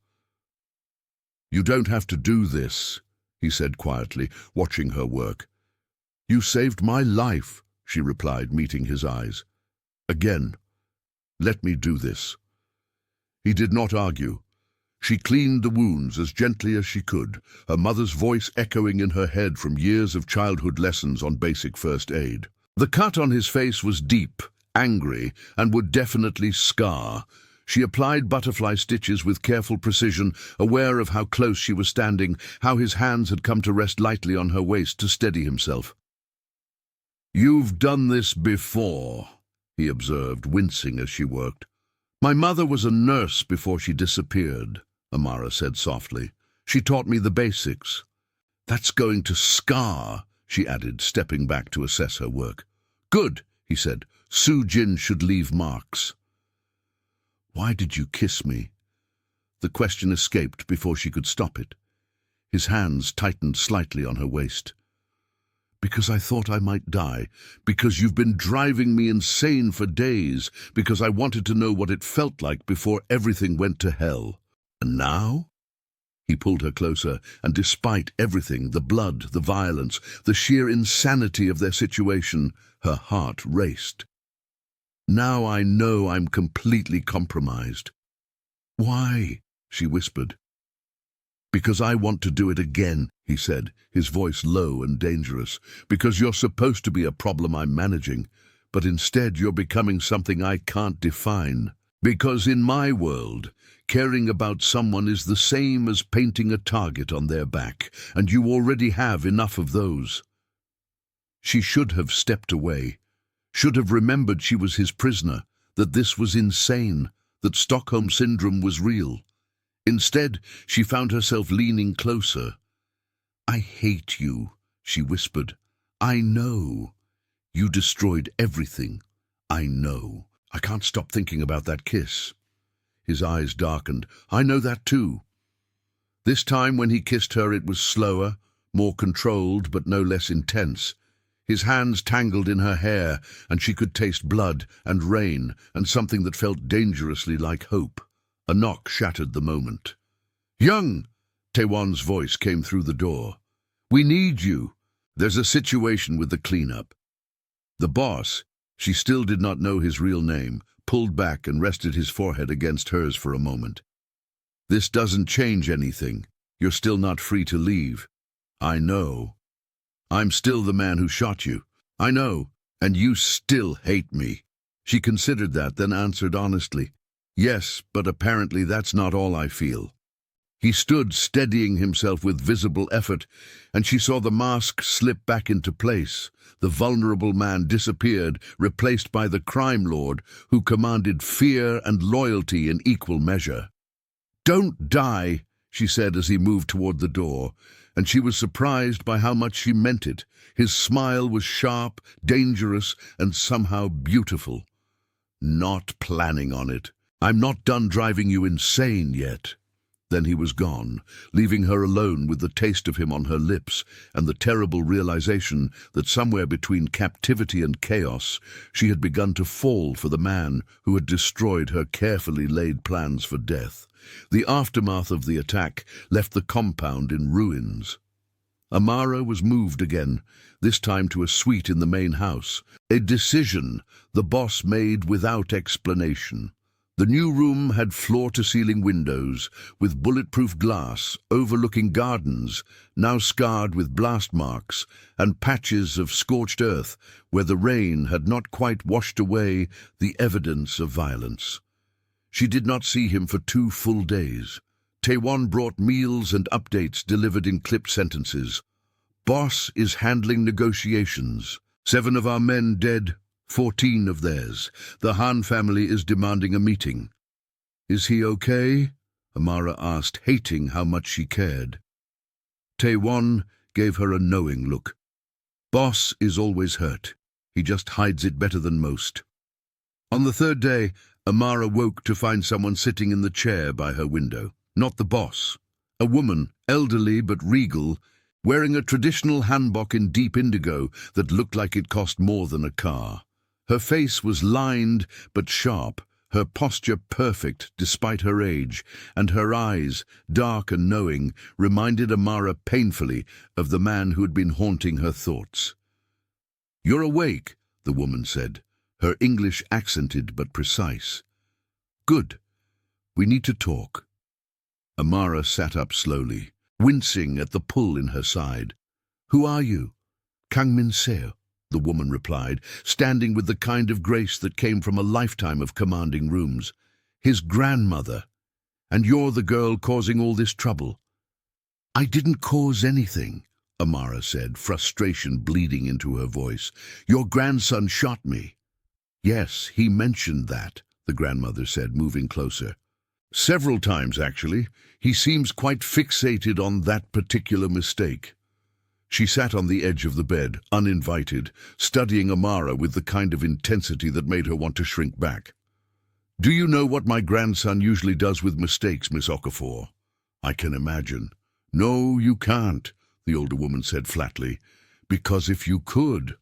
"You don't have to do this," he said quietly, watching her work. "You saved my life," she replied, meeting his eyes. "Again, let me do this." He did not argue. She cleaned the wounds as gently as she could, her mother's voice echoing in her head from years of childhood lessons on basic first aid. The cut on his face was deep, angry, and would definitely scar. She applied butterfly stitches with careful precision, aware of how close she was standing, how his hands had come to rest lightly on her waist to steady himself. "You've done this before," he observed, wincing as she worked. "My mother was a nurse before she disappeared," Amara said softly. "She taught me the basics." "That's going to scar," she added, stepping back to assess her work. "Good," he said. "Soo-jin should leave marks." "Why did you kiss me?" The question escaped before she could stop it. His hands tightened slightly on her waist. "Because I thought I might die. Because you've been driving me insane for days. Because I wanted to know what it felt like before everything went to hell. And now?" He pulled her closer, and despite everything, the blood, the violence, the sheer insanity of their situation, her heart raced. "Now I know I'm completely compromised." "Why?" she whispered. "Because I want to do it again," he said, his voice low and dangerous. "Because you're supposed to be a problem I'm managing, but instead you're becoming something I can't define. Because in my world, caring about someone is the same as painting a target on their back, and you already have enough of those." She should have stepped away, should have remembered she was his prisoner, that this was insane, that Stockholm Syndrome was real. Instead, she found herself leaning closer. "I hate you," she whispered. "I know. You destroyed everything. I know. I can't stop thinking about that kiss." His eyes darkened. "I know that too." This time when he kissed her it was slower, more controlled but no less intense. His hands tangled in her hair, and she could taste blood and rain and something that felt dangerously like hope. A knock shattered the moment. "Young!" Taewon's voice came through the door. "We need you. There's a situation with the cleanup." The boss, she still did not know his real name, pulled back and rested his forehead against hers for a moment. This doesn't change anything. You're still not free to leave. I know. I'm still the man who shot you. I know, and you still hate me. She considered that, then answered honestly, yes, but apparently that's not all I feel. He stood steadying himself with visible effort, and she saw the mask slip back into place. The vulnerable man disappeared, replaced by the crime lord, who commanded fear and loyalty in equal measure. "Don't die," she said as he moved toward the door, and she was surprised by how much she meant it. His smile was sharp, dangerous, and somehow beautiful. "Not planning on it. I'm not done driving you insane yet." Then he was gone, leaving her alone with the taste of him on her lips and the terrible realization that somewhere between captivity and chaos, she had begun to fall for the man who had destroyed her carefully laid plans for death. The aftermath of the attack left the compound in ruins. Amara was moved again, this time to a suite in the main house, a decision the boss made without explanation. The new room had floor-to-ceiling windows with bulletproof glass overlooking gardens, now scarred with blast marks, and patches of scorched earth where the rain had not quite washed away the evidence of violence. She did not see him for 2 full days. Taewon brought meals and updates delivered in clipped sentences. "Boss is handling negotiations. 7 of our men dead. 14 of theirs. The Han family is demanding a meeting." "Is he okay?" Amara asked, hating how much she cared. Taewon gave her a knowing look. "Boss is always hurt. He just hides it better than most." On the 3rd day, Amara woke to find someone sitting in the chair by her window. Not the boss. A woman, elderly but regal, wearing a traditional hanbok in deep indigo that looked like it cost more than a car. Her face was lined but sharp, her posture perfect despite her age, and her eyes, dark and knowing, reminded Amara painfully of the man who had been haunting her thoughts. "You're awake," the woman said, her English accented but precise. "Good. We need to talk." Amara sat up slowly, wincing at the pull in her side. "Who are you?" "Kang Min Seo," the woman replied, standing with the kind of grace that came from a lifetime of commanding rooms. "His grandmother. And you're the girl causing all this trouble." "I didn't cause anything," Amara said, frustration bleeding into her voice. "Your grandson shot me." "Yes, he mentioned that," the grandmother said, moving closer. "Several times, actually. He seems quite fixated on that particular mistake." She sat on the edge of the bed, uninvited, studying Amara with the kind of intensity that made her want to shrink back. "Do you know what my grandson usually does with mistakes, Miss Okafor?" "I can imagine." "No, you can't," the older woman said flatly. "Because if you could,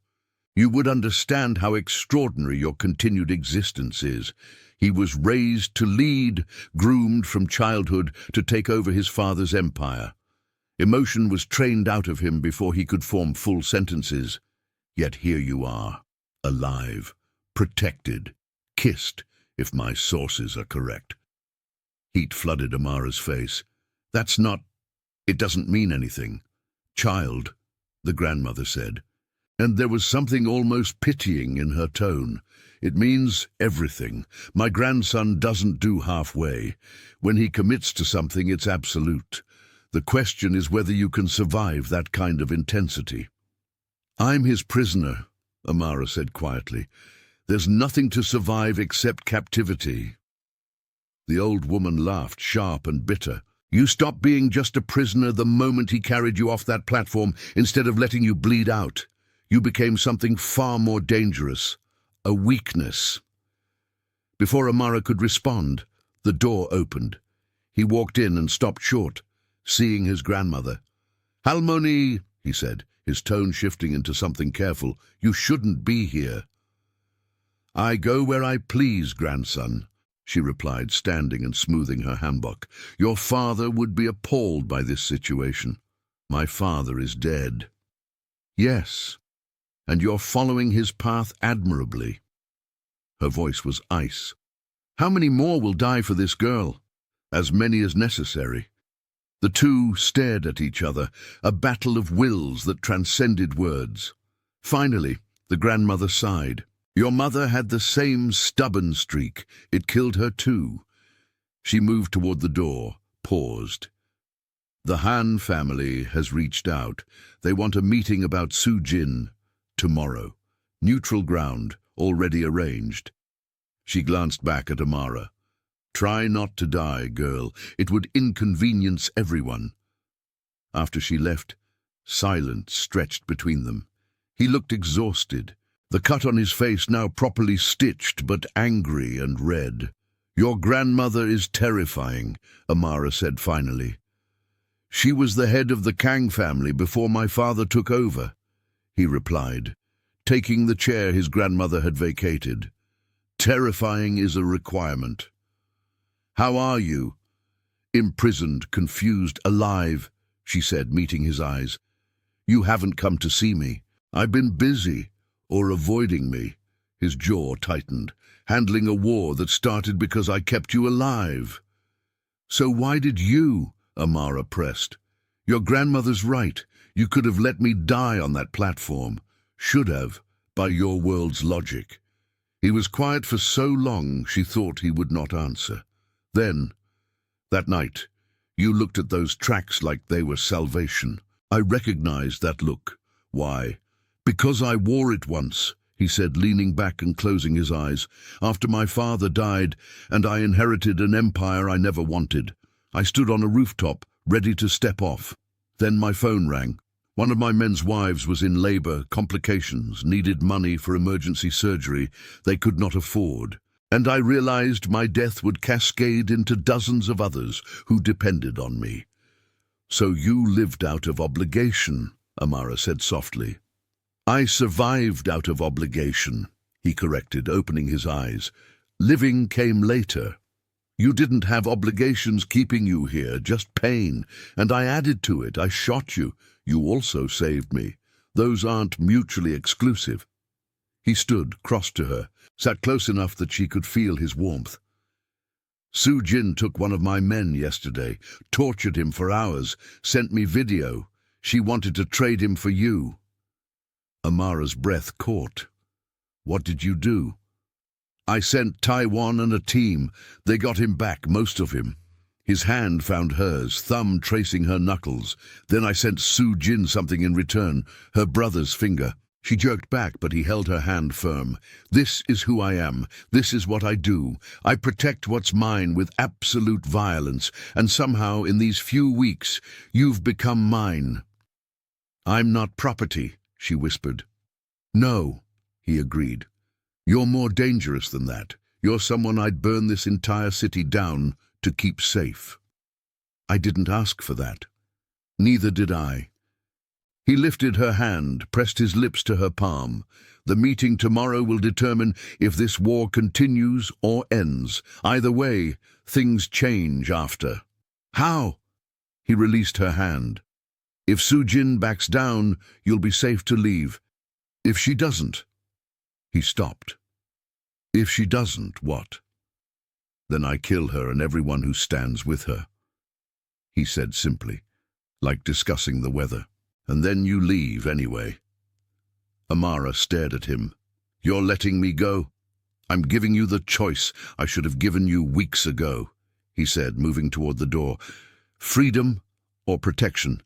you would understand how extraordinary your continued existence is. He was raised to lead, groomed from childhood to take over his father's empire. Emotion was trained out of him before he could form full sentences. Yet here you are, alive, protected, kissed, if my sources are correct." Heat flooded Amara's face. It doesn't mean anything." "Child," the grandmother said, and there was something almost pitying in her tone. "It means everything. My grandson doesn't do halfway. When he commits to something, it's absolute. The question is whether you can survive that kind of intensity." "I'm his prisoner," Amara said quietly. "There's nothing to survive except captivity." The old woman laughed, sharp and bitter. "You stopped being just a prisoner the moment he carried you off that platform instead of letting you bleed out. You became something far more dangerous, a weakness." Before Amara could respond, the door opened. He walked in and stopped short, seeing his grandmother. "Halmoni," he said, his tone shifting into something careful, "you shouldn't be here." "I go where I please, grandson," she replied, standing and smoothing her hanbok. "Your father would be appalled by this situation." "My father is dead." "Yes." and you're following his path admirably." Her voice was ice. "How many more will die for this girl?" "As many as necessary." The two stared at each other, a battle of wills that transcended words. Finally, the grandmother sighed. "Your mother had the same stubborn streak. It killed her too." She moved toward the door, paused. "The Han family has reached out. They want a meeting about Soo-jin tomorrow. Neutral ground, already arranged." She glanced back at Amara. "Try not to die, girl. It would inconvenience everyone." After she left, silence stretched between them. He looked exhausted, the cut on his face now properly stitched but angry and red. "Your grandmother is terrifying," Amara said finally. "She was the head of the Kang family before my father took over," he replied, taking the chair his grandmother had vacated. "Terrifying is a requirement." "How are you?" "Imprisoned, confused, alive," she said, meeting his eyes. "You haven't come to see me." "I've been busy, or avoiding me." His jaw tightened. "Handling a war that started because I kept you alive." "So why did you?" Amara pressed. "Your grandmother's right. You could have let me die on that platform. Should have, by your world's logic." He was quiet for so long she thought he would not answer. "Then, that night, you looked at those tracks like they were salvation. I recognized that look." "Why?" "Because I wore it once," he said, leaning back and closing his eyes. "After my father died, and I inherited an empire I never wanted. I stood on a rooftop, ready to step off. Then my phone rang. One of my men's wives was in labor, complications, needed money for emergency surgery they could not afford. And I realized my death would cascade into dozens of others who depended on me." "So you lived out of obligation," Amara said softly. "I survived out of obligation," he corrected, opening his eyes. "Living came later. You didn't have obligations keeping you here, just pain, and I added to it. I shot you. You also saved me. Those aren't mutually exclusive." He stood, crossed to her, sat close enough that she could feel his warmth. "Soo-jin took one of my men yesterday, tortured him for hours, sent me video. She wanted to trade him for you." Amara's breath caught. "What did you do?" "I sent Taiwan and a team. They got him back, most of him." His hand found hers, thumb tracing her knuckles. "Then I sent Soo-jin something in return, her brother's finger." She jerked back, but he held her hand firm. "This is who I am. This is what I do. I protect what's mine with absolute violence, and somehow, in these few weeks, you've become mine." "I'm not property," she whispered. "No," he agreed. "You're more dangerous than that. You're someone I'd burn this entire city down to keep safe." "I didn't ask for that." "Neither did I." He lifted her hand, pressed his lips to her palm. "The meeting tomorrow will determine if this war continues or ends. Either way, things change after." "How?" He released her hand. "If Soo-jin backs down, you'll be safe to leave. If she doesn't..." He stopped. "If she doesn't, what?" "Then I kill her and everyone who stands with her," he said simply, like discussing the weather. "And then you leave anyway." Amara stared at him. "You're letting me go?" "I'm giving you the choice I should have given you weeks ago," he said, moving toward the door. "Freedom or protection?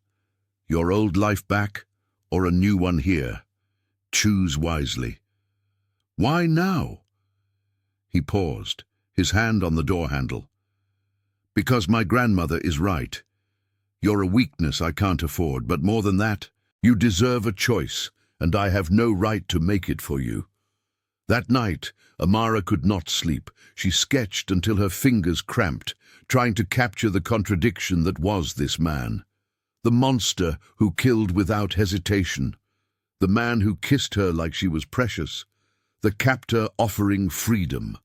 Your old life back or a new one here? Choose wisely." "Why now?" He paused, his hand on the door handle. "Because my grandmother is right. You're a weakness I can't afford, but more than that, you deserve a choice, and I have no right to make it for you." That night, Amara could not sleep. She sketched until her fingers cramped, trying to capture the contradiction that was this man. The monster who killed without hesitation. The man who kissed her like she was precious. The captor offering freedom.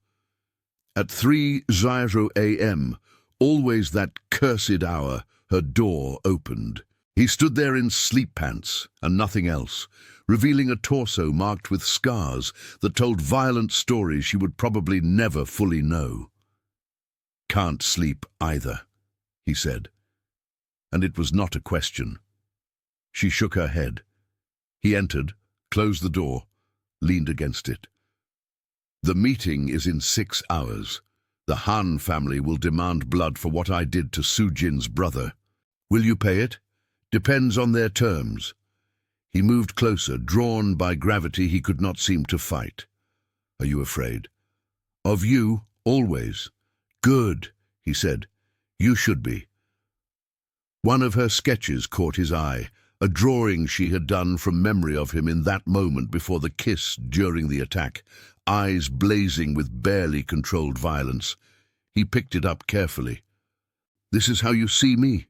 At 3:00 a.m., always that cursed hour, her door opened. He stood there in sleep pants and nothing else, revealing a torso marked with scars that told violent stories she would probably never fully know. "Can't sleep either," he said. And it was not a question. She shook her head. He entered, closed the door, leaned against it. "The meeting is in 6 hours. The Han family will demand blood for what I did to Sujin's brother. Will you pay it? Depends on their terms." He moved closer, drawn by gravity he could not seem to fight. "Are you afraid?" "Of you, always." "Good," he said. "You should be." One of her sketches caught his eye, a drawing she had done from memory of him in that moment before the kiss during the attack, eyes blazing with barely controlled violence. He picked it up carefully. "This is how you see me?"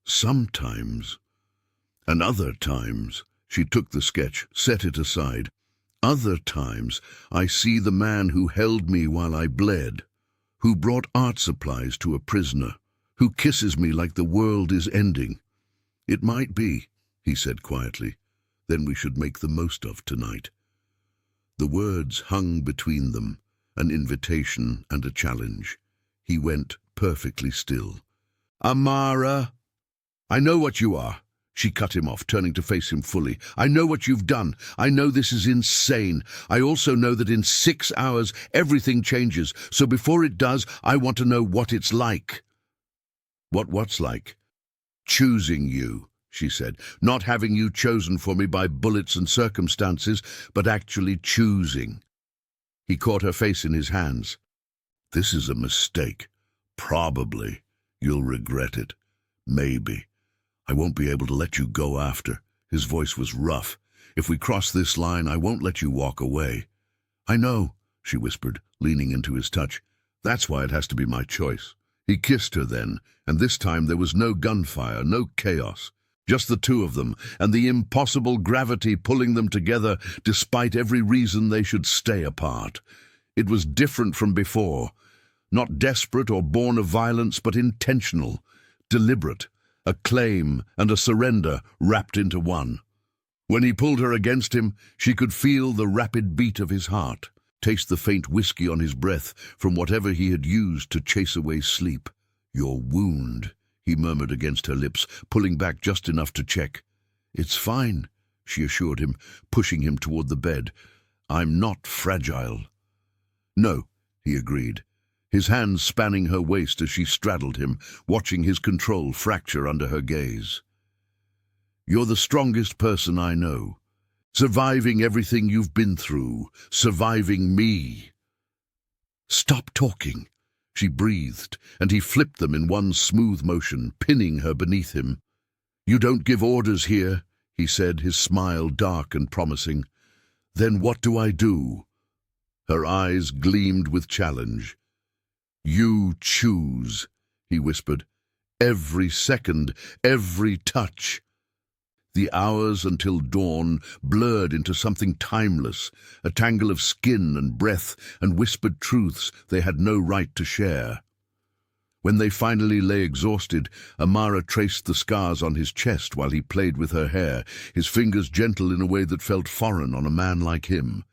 "Sometimes." "And other times," she took the sketch, set it aside. "Other times I see the man who held me while I bled, who brought art supplies to a prisoner, who kisses me like the world is ending. It might be," he said quietly, "then we should make the most of tonight." The words hung between them, an invitation and a challenge. He went perfectly still. "Amara!" "I know what you are." She cut him off, turning to face him fully. "I know what you've done. I know this is insane. I also know that in 6 hours everything changes. So before it does, I want to know what it's like." What's like?" "Choosing you," she said. "Not having you chosen for me by bullets and circumstances, but actually choosing." He caught her face in his hands. "This is a mistake. Probably. You'll regret it. Maybe. I won't be able to let you go after." His voice was rough. "If we cross this line, I won't let you walk away." "I know," she whispered, leaning into his touch. "That's why it has to be my choice." He kissed her then, and this time there was no gunfire, no chaos. Just the two of them, and the impossible gravity pulling them together despite every reason they should stay apart. It was different from before. Not desperate or born of violence, but intentional, deliberate, a claim and a surrender wrapped into one. When he pulled her against him, she could feel the rapid beat of his heart, taste the faint whiskey on his breath from whatever he had used to chase away sleep. "Your wound," he murmured against her lips, pulling back just enough to check. "It's fine," she assured him, pushing him toward the bed. "I'm not fragile." "No," he agreed, his hands spanning her waist as she straddled him, watching his control fracture under her gaze. "You're the strongest person I know. Surviving everything you've been through, surviving me." "Stop talking," she breathed, and he flipped them in one smooth motion, pinning her beneath him. "You don't give orders here," he said, his smile dark and promising. "Then what do I do?" Her eyes gleamed with challenge. "You choose," he whispered. "Every second, every touch." The hours until dawn blurred into something timeless, a tangle of skin and breath and whispered truths they had no right to share. When they finally lay exhausted, Amara traced the scars on his chest while he played with her hair, his fingers gentle in a way that felt foreign on a man like him.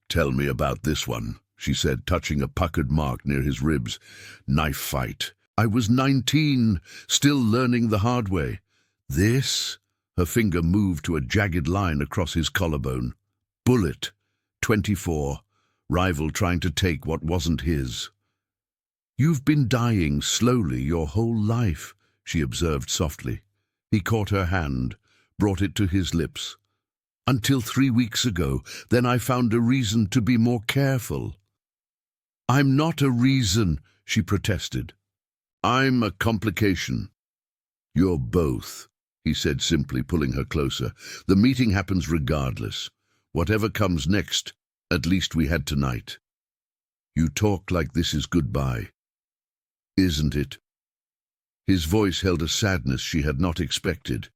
"Tell me about this one," she said, touching a puckered mark near his ribs. "Knife fight. I was 19, still learning the hard way. This?" Her finger moved to a jagged line across his collarbone. "Bullet. 24. Rival trying to take what wasn't his." "You've been dying slowly your whole life," she observed softly. He caught her hand, brought it to his lips. "Until 3 weeks ago, then I found a reason to be more careful." "I'm not a reason," she protested. "I'm a complication." "You're both," he said simply, pulling her closer. "The meeting happens regardless. Whatever comes next, at least we had tonight. You talk like this is goodbye. Isn't it?" His voice held a sadness she had not expected.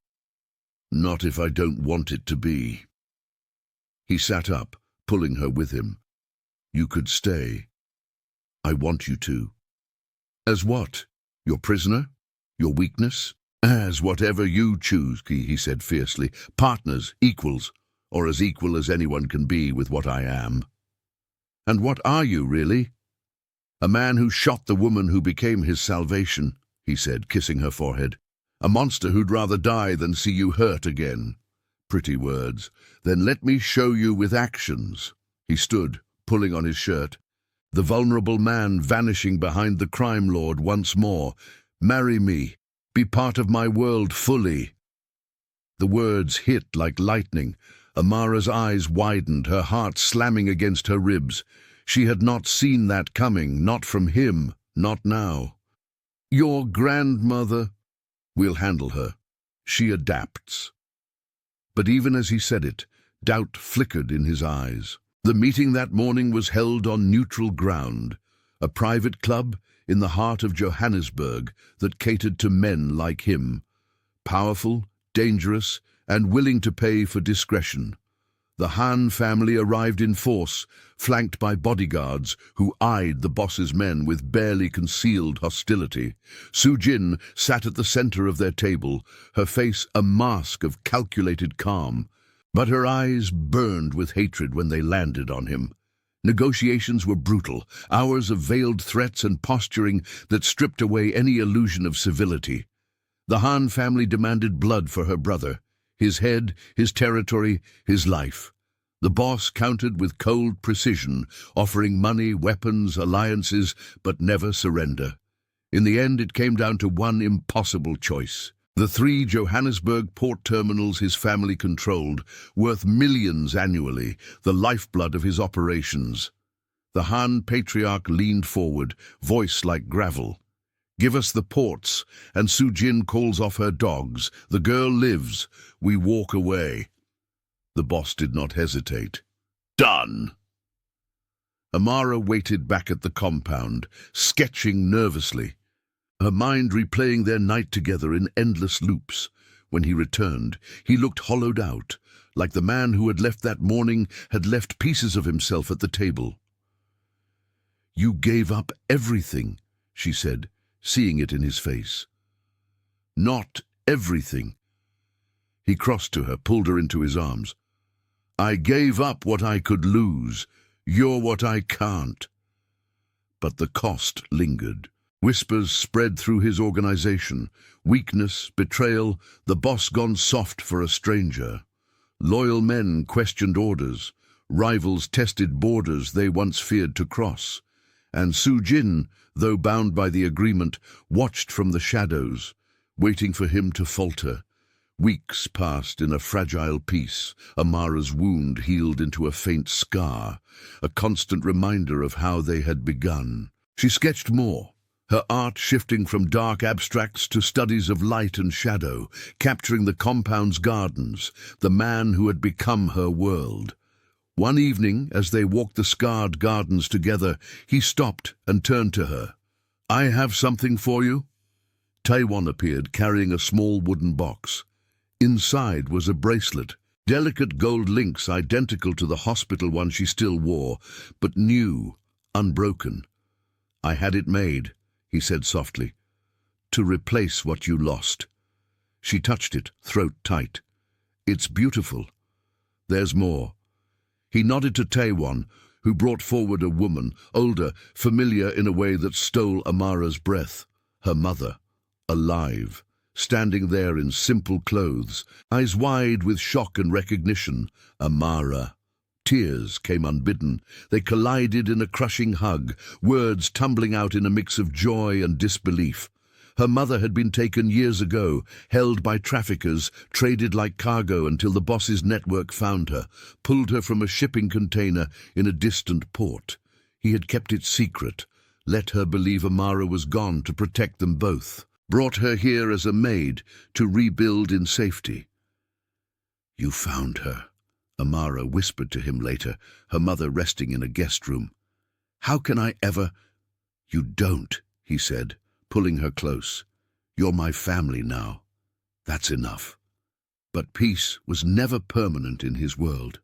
"Not if I don't want it to be." He sat up, pulling her with him. "You could stay. I want you to." "As what? Your prisoner? Your weakness?" "As whatever you choose," he said fiercely. "Partners, equals. or as equal as anyone can be with what I am. And what are you, really? A man who shot the woman who became his salvation, he said, kissing her forehead. A monster who'd rather die than see you hurt again. Pretty words. Then let me show you with actions. He stood, pulling on his shirt. The vulnerable man vanishing behind the crime lord once more. Marry me. Be part of my world fully. The words hit like lightning. Amara's eyes widened, her heart slamming against her ribs. She had not seen that coming, not from him, not now. Your grandmother? We'll handle her. She adapts. But even as he said it, doubt flickered in his eyes. The meeting that morning was held on neutral ground, a private club in the heart of Johannesburg that catered to men like him, powerful, dangerous, and willing to pay for discretion. The Han family arrived in force, flanked by bodyguards who eyed the boss's men with barely concealed hostility. Su Jin sat at the center of their table, her face a mask of calculated calm, but her eyes burned with hatred when they landed on him. Negotiations were brutal, hours of veiled threats and posturing that stripped away any illusion of civility. The Han family demanded blood for her brother, his head, his territory, his life. The boss countered with cold precision, offering money, weapons, alliances, but never surrender. In the end, it came down to one impossible choice. The 3 Johannesburg port terminals his family controlled, worth millions annually, the lifeblood of his operations. The Han patriarch leaned forward, voice like gravel. Give us the ports, and Su Jin calls off her dogs. The girl lives. We walk away. The boss did not hesitate. Done! Amara waited back at the compound, sketching nervously, her mind replaying their night together in endless loops. When he returned, he looked hollowed out, like the man who had left that morning had left pieces of himself at the table. You gave up everything, she said, seeing it in his face. Not everything. He crossed to her, pulled her into his arms. I gave up what I could lose. You're what I can't. But the cost lingered. Whispers spread through his organization. Weakness, betrayal, the boss gone soft for a stranger. Loyal men questioned orders. Rivals tested borders they once feared to cross. And Su Jin, though bound by the agreement, watched from the shadows, waiting for him to falter. Weeks passed in a fragile peace. Amara's wound healed into a faint scar, a constant reminder of how they had begun. She sketched more, her art shifting from dark abstracts to studies of light and shadow, capturing the compound's gardens, the man who had become her world. One evening, as they walked the scarred gardens together, he stopped and turned to her. I have something for you. Taiwan appeared, carrying a small wooden box. Inside was a bracelet, delicate gold links identical to the hospital one she still wore, but new, unbroken. I had it made, he said softly, to replace what you lost. She touched it, throat tight. It's beautiful. There's more. He nodded to Taiwan, who brought forward a woman, older, familiar in a way that stole Amara's breath. Her mother, alive, standing there in simple clothes, eyes wide with shock and recognition. Amara. Tears came unbidden. They collided in a crushing hug, words tumbling out in a mix of joy and disbelief. Her mother had been taken years ago, held by traffickers, traded like cargo until the boss's network found her, pulled her from a shipping container in a distant port. He had kept it secret, let her believe Amara was gone to protect them both, brought her here as a maid to rebuild in safety. You found her, Amara whispered to him later, her mother resting in a guest room. How can I ever— You don't, he said, pulling her close. You're my family now. That's enough. But peace was never permanent in his world.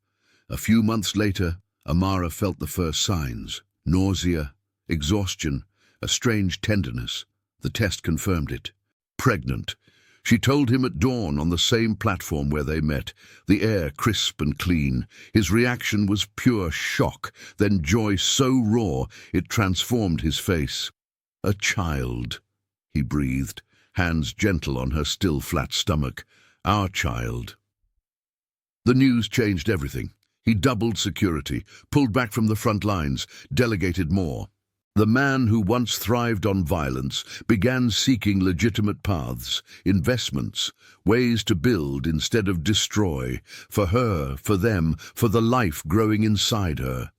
A few months later, Amara felt the first signs: nausea, exhaustion, a strange tenderness. The test confirmed it. Pregnant. She told him at dawn on the same platform where they met, the air crisp and clean. His reaction was pure shock, then joy so raw it transformed his face. "A child," he breathed, hands gentle on her still flat stomach. "Our child." The news changed everything. He doubled security, pulled back from the front lines, delegated more. The man who once thrived on violence began seeking legitimate paths, investments, ways to build instead of destroy, for her, for them, for the life growing inside her.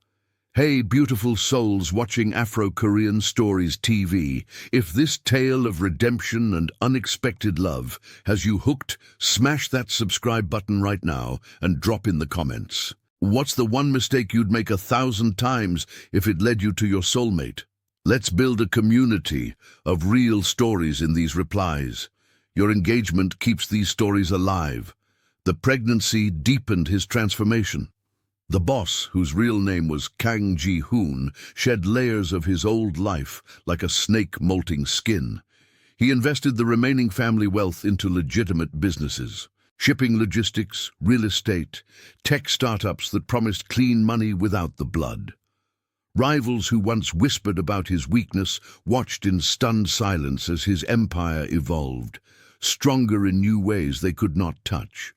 Hey, beautiful souls watching Afro Korean Stories TV, if this tale of redemption and unexpected love has you hooked, smash that subscribe button right now and drop in the comments. What's the one mistake you'd make 1,000 times if it led you to your soulmate? Let's build a community of real stories in these replies. Your engagement keeps these stories alive. The pregnancy deepened his transformation. The boss, whose real name was Kang Ji-hoon, shed layers of his old life like a snake molting skin. He invested the remaining family wealth into legitimate businesses. Shipping logistics, real estate, tech startups that promised clean money without the blood. Rivals who once whispered about his weakness watched in stunned silence as his empire evolved, stronger in new ways they could not touch.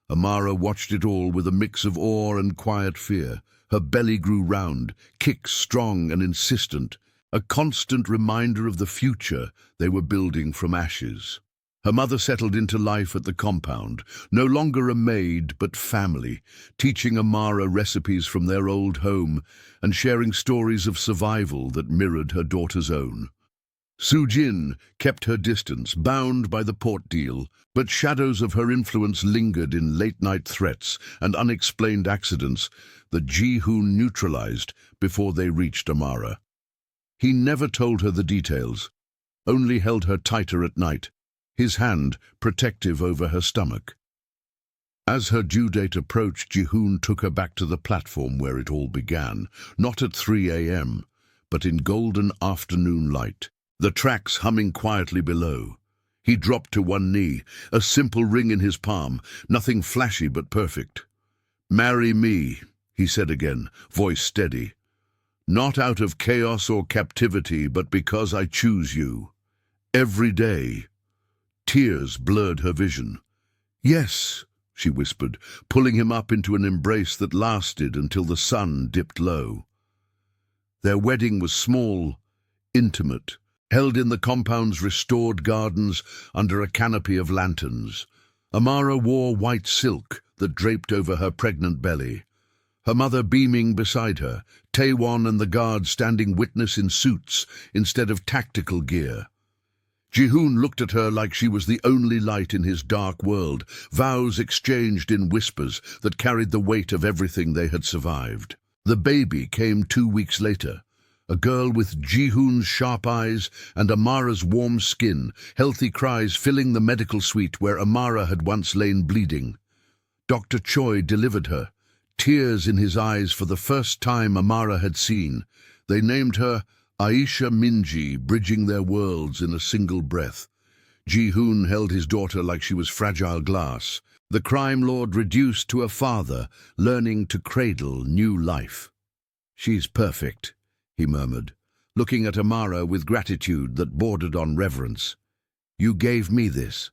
Amara watched it all with a mix of awe and quiet fear. Her belly grew round, kicks strong and insistent, a constant reminder of the future they were building from ashes. Her mother settled into life at the compound, no longer a maid but family, teaching Amara recipes from their old home and sharing stories of survival that mirrored her daughter's own. Soo-jin kept her distance, bound by the port deal, but shadows of her influence lingered in late-night threats and unexplained accidents that Ji-hoon neutralized before they reached Amara. He never told her the details, only held her tighter at night, his hand protective over her stomach. As her due date approached, Ji-hoon took her back to the platform where it all began, not at 3 a.m., but in golden afternoon light, the tracks humming quietly below. He dropped to one knee, a simple ring in his palm, nothing flashy but perfect. "Marry me," he said again, voice steady. "Not out of chaos or captivity, but because I choose you. Every day." Tears blurred her vision. "Yes," she whispered, pulling him up into an embrace that lasted until the sun dipped low. Their wedding was small, intimate, held in the compound's restored gardens under a canopy of lanterns. Amara wore white silk that draped over her pregnant belly, her mother beaming beside her, Taewon and the guards standing witness in suits instead of tactical gear. Ji-hoon looked at her like she was the only light in his dark world, vows exchanged in whispers that carried the weight of everything they had survived. The baby came 2 weeks later, a girl with Ji-hoon's sharp eyes and Amara's warm skin, healthy cries filling the medical suite where Amara had once lain bleeding. Dr. Choi delivered her, tears in his eyes for the first time Amara had seen. They named her Aisha Minji, bridging their worlds in a single breath. Ji-hoon held his daughter like she was fragile glass, the crime lord reduced to a father, learning to cradle new life. "She's perfect," he murmured, looking at Amara with gratitude that bordered on reverence. "You gave me this."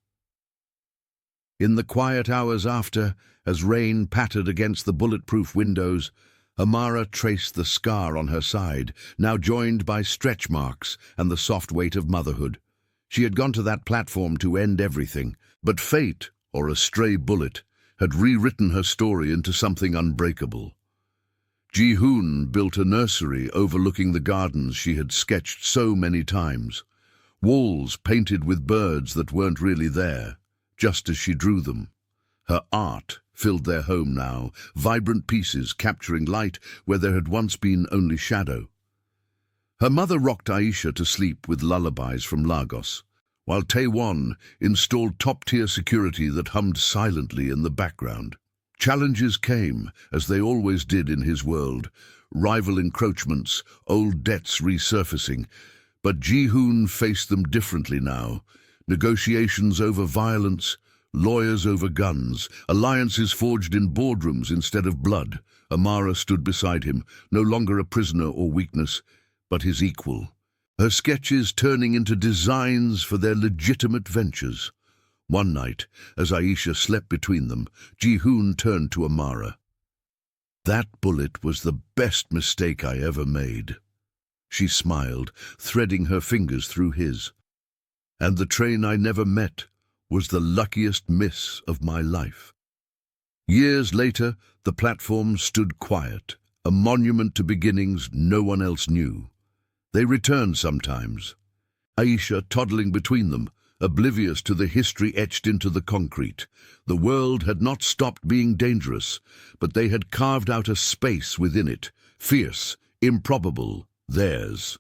In the quiet hours after, as rain pattered against the bulletproof windows, Amara traced the scar on her side, now joined by stretch marks and the soft weight of motherhood. She had gone to that platform to end everything, but fate, or a stray bullet, had rewritten her story into something unbreakable. Ji-hoon built a nursery overlooking the gardens she had sketched so many times, walls painted with birds that weren't really there, just as she drew them. Her art filled their home now, vibrant pieces capturing light where there had once been only shadow. Her mother rocked Aisha to sleep with lullabies from Lagos, while Taewon installed top-tier security that hummed silently in the background. Challenges came, as they always did in his world, rival encroachments, old debts resurfacing, but Ji-hoon faced them differently now, Negotiations over violence, lawyers over guns, alliances forged in boardrooms instead of blood. Amara stood beside him, no longer a prisoner or weakness, but his equal. Her sketches turning into designs for their legitimate ventures. One night, as Aisha slept between them, Ji-hoon turned to Amara. "That bullet was the best mistake I ever made." She smiled, threading her fingers through his. "And the train I never met was the luckiest miss of my life." Years later, the platform stood quiet, a monument to beginnings no one else knew. They returned sometimes, Aisha toddling between them, oblivious to the history etched into the concrete. The world had not stopped being dangerous, but they had carved out a space within it, fierce, improbable, theirs.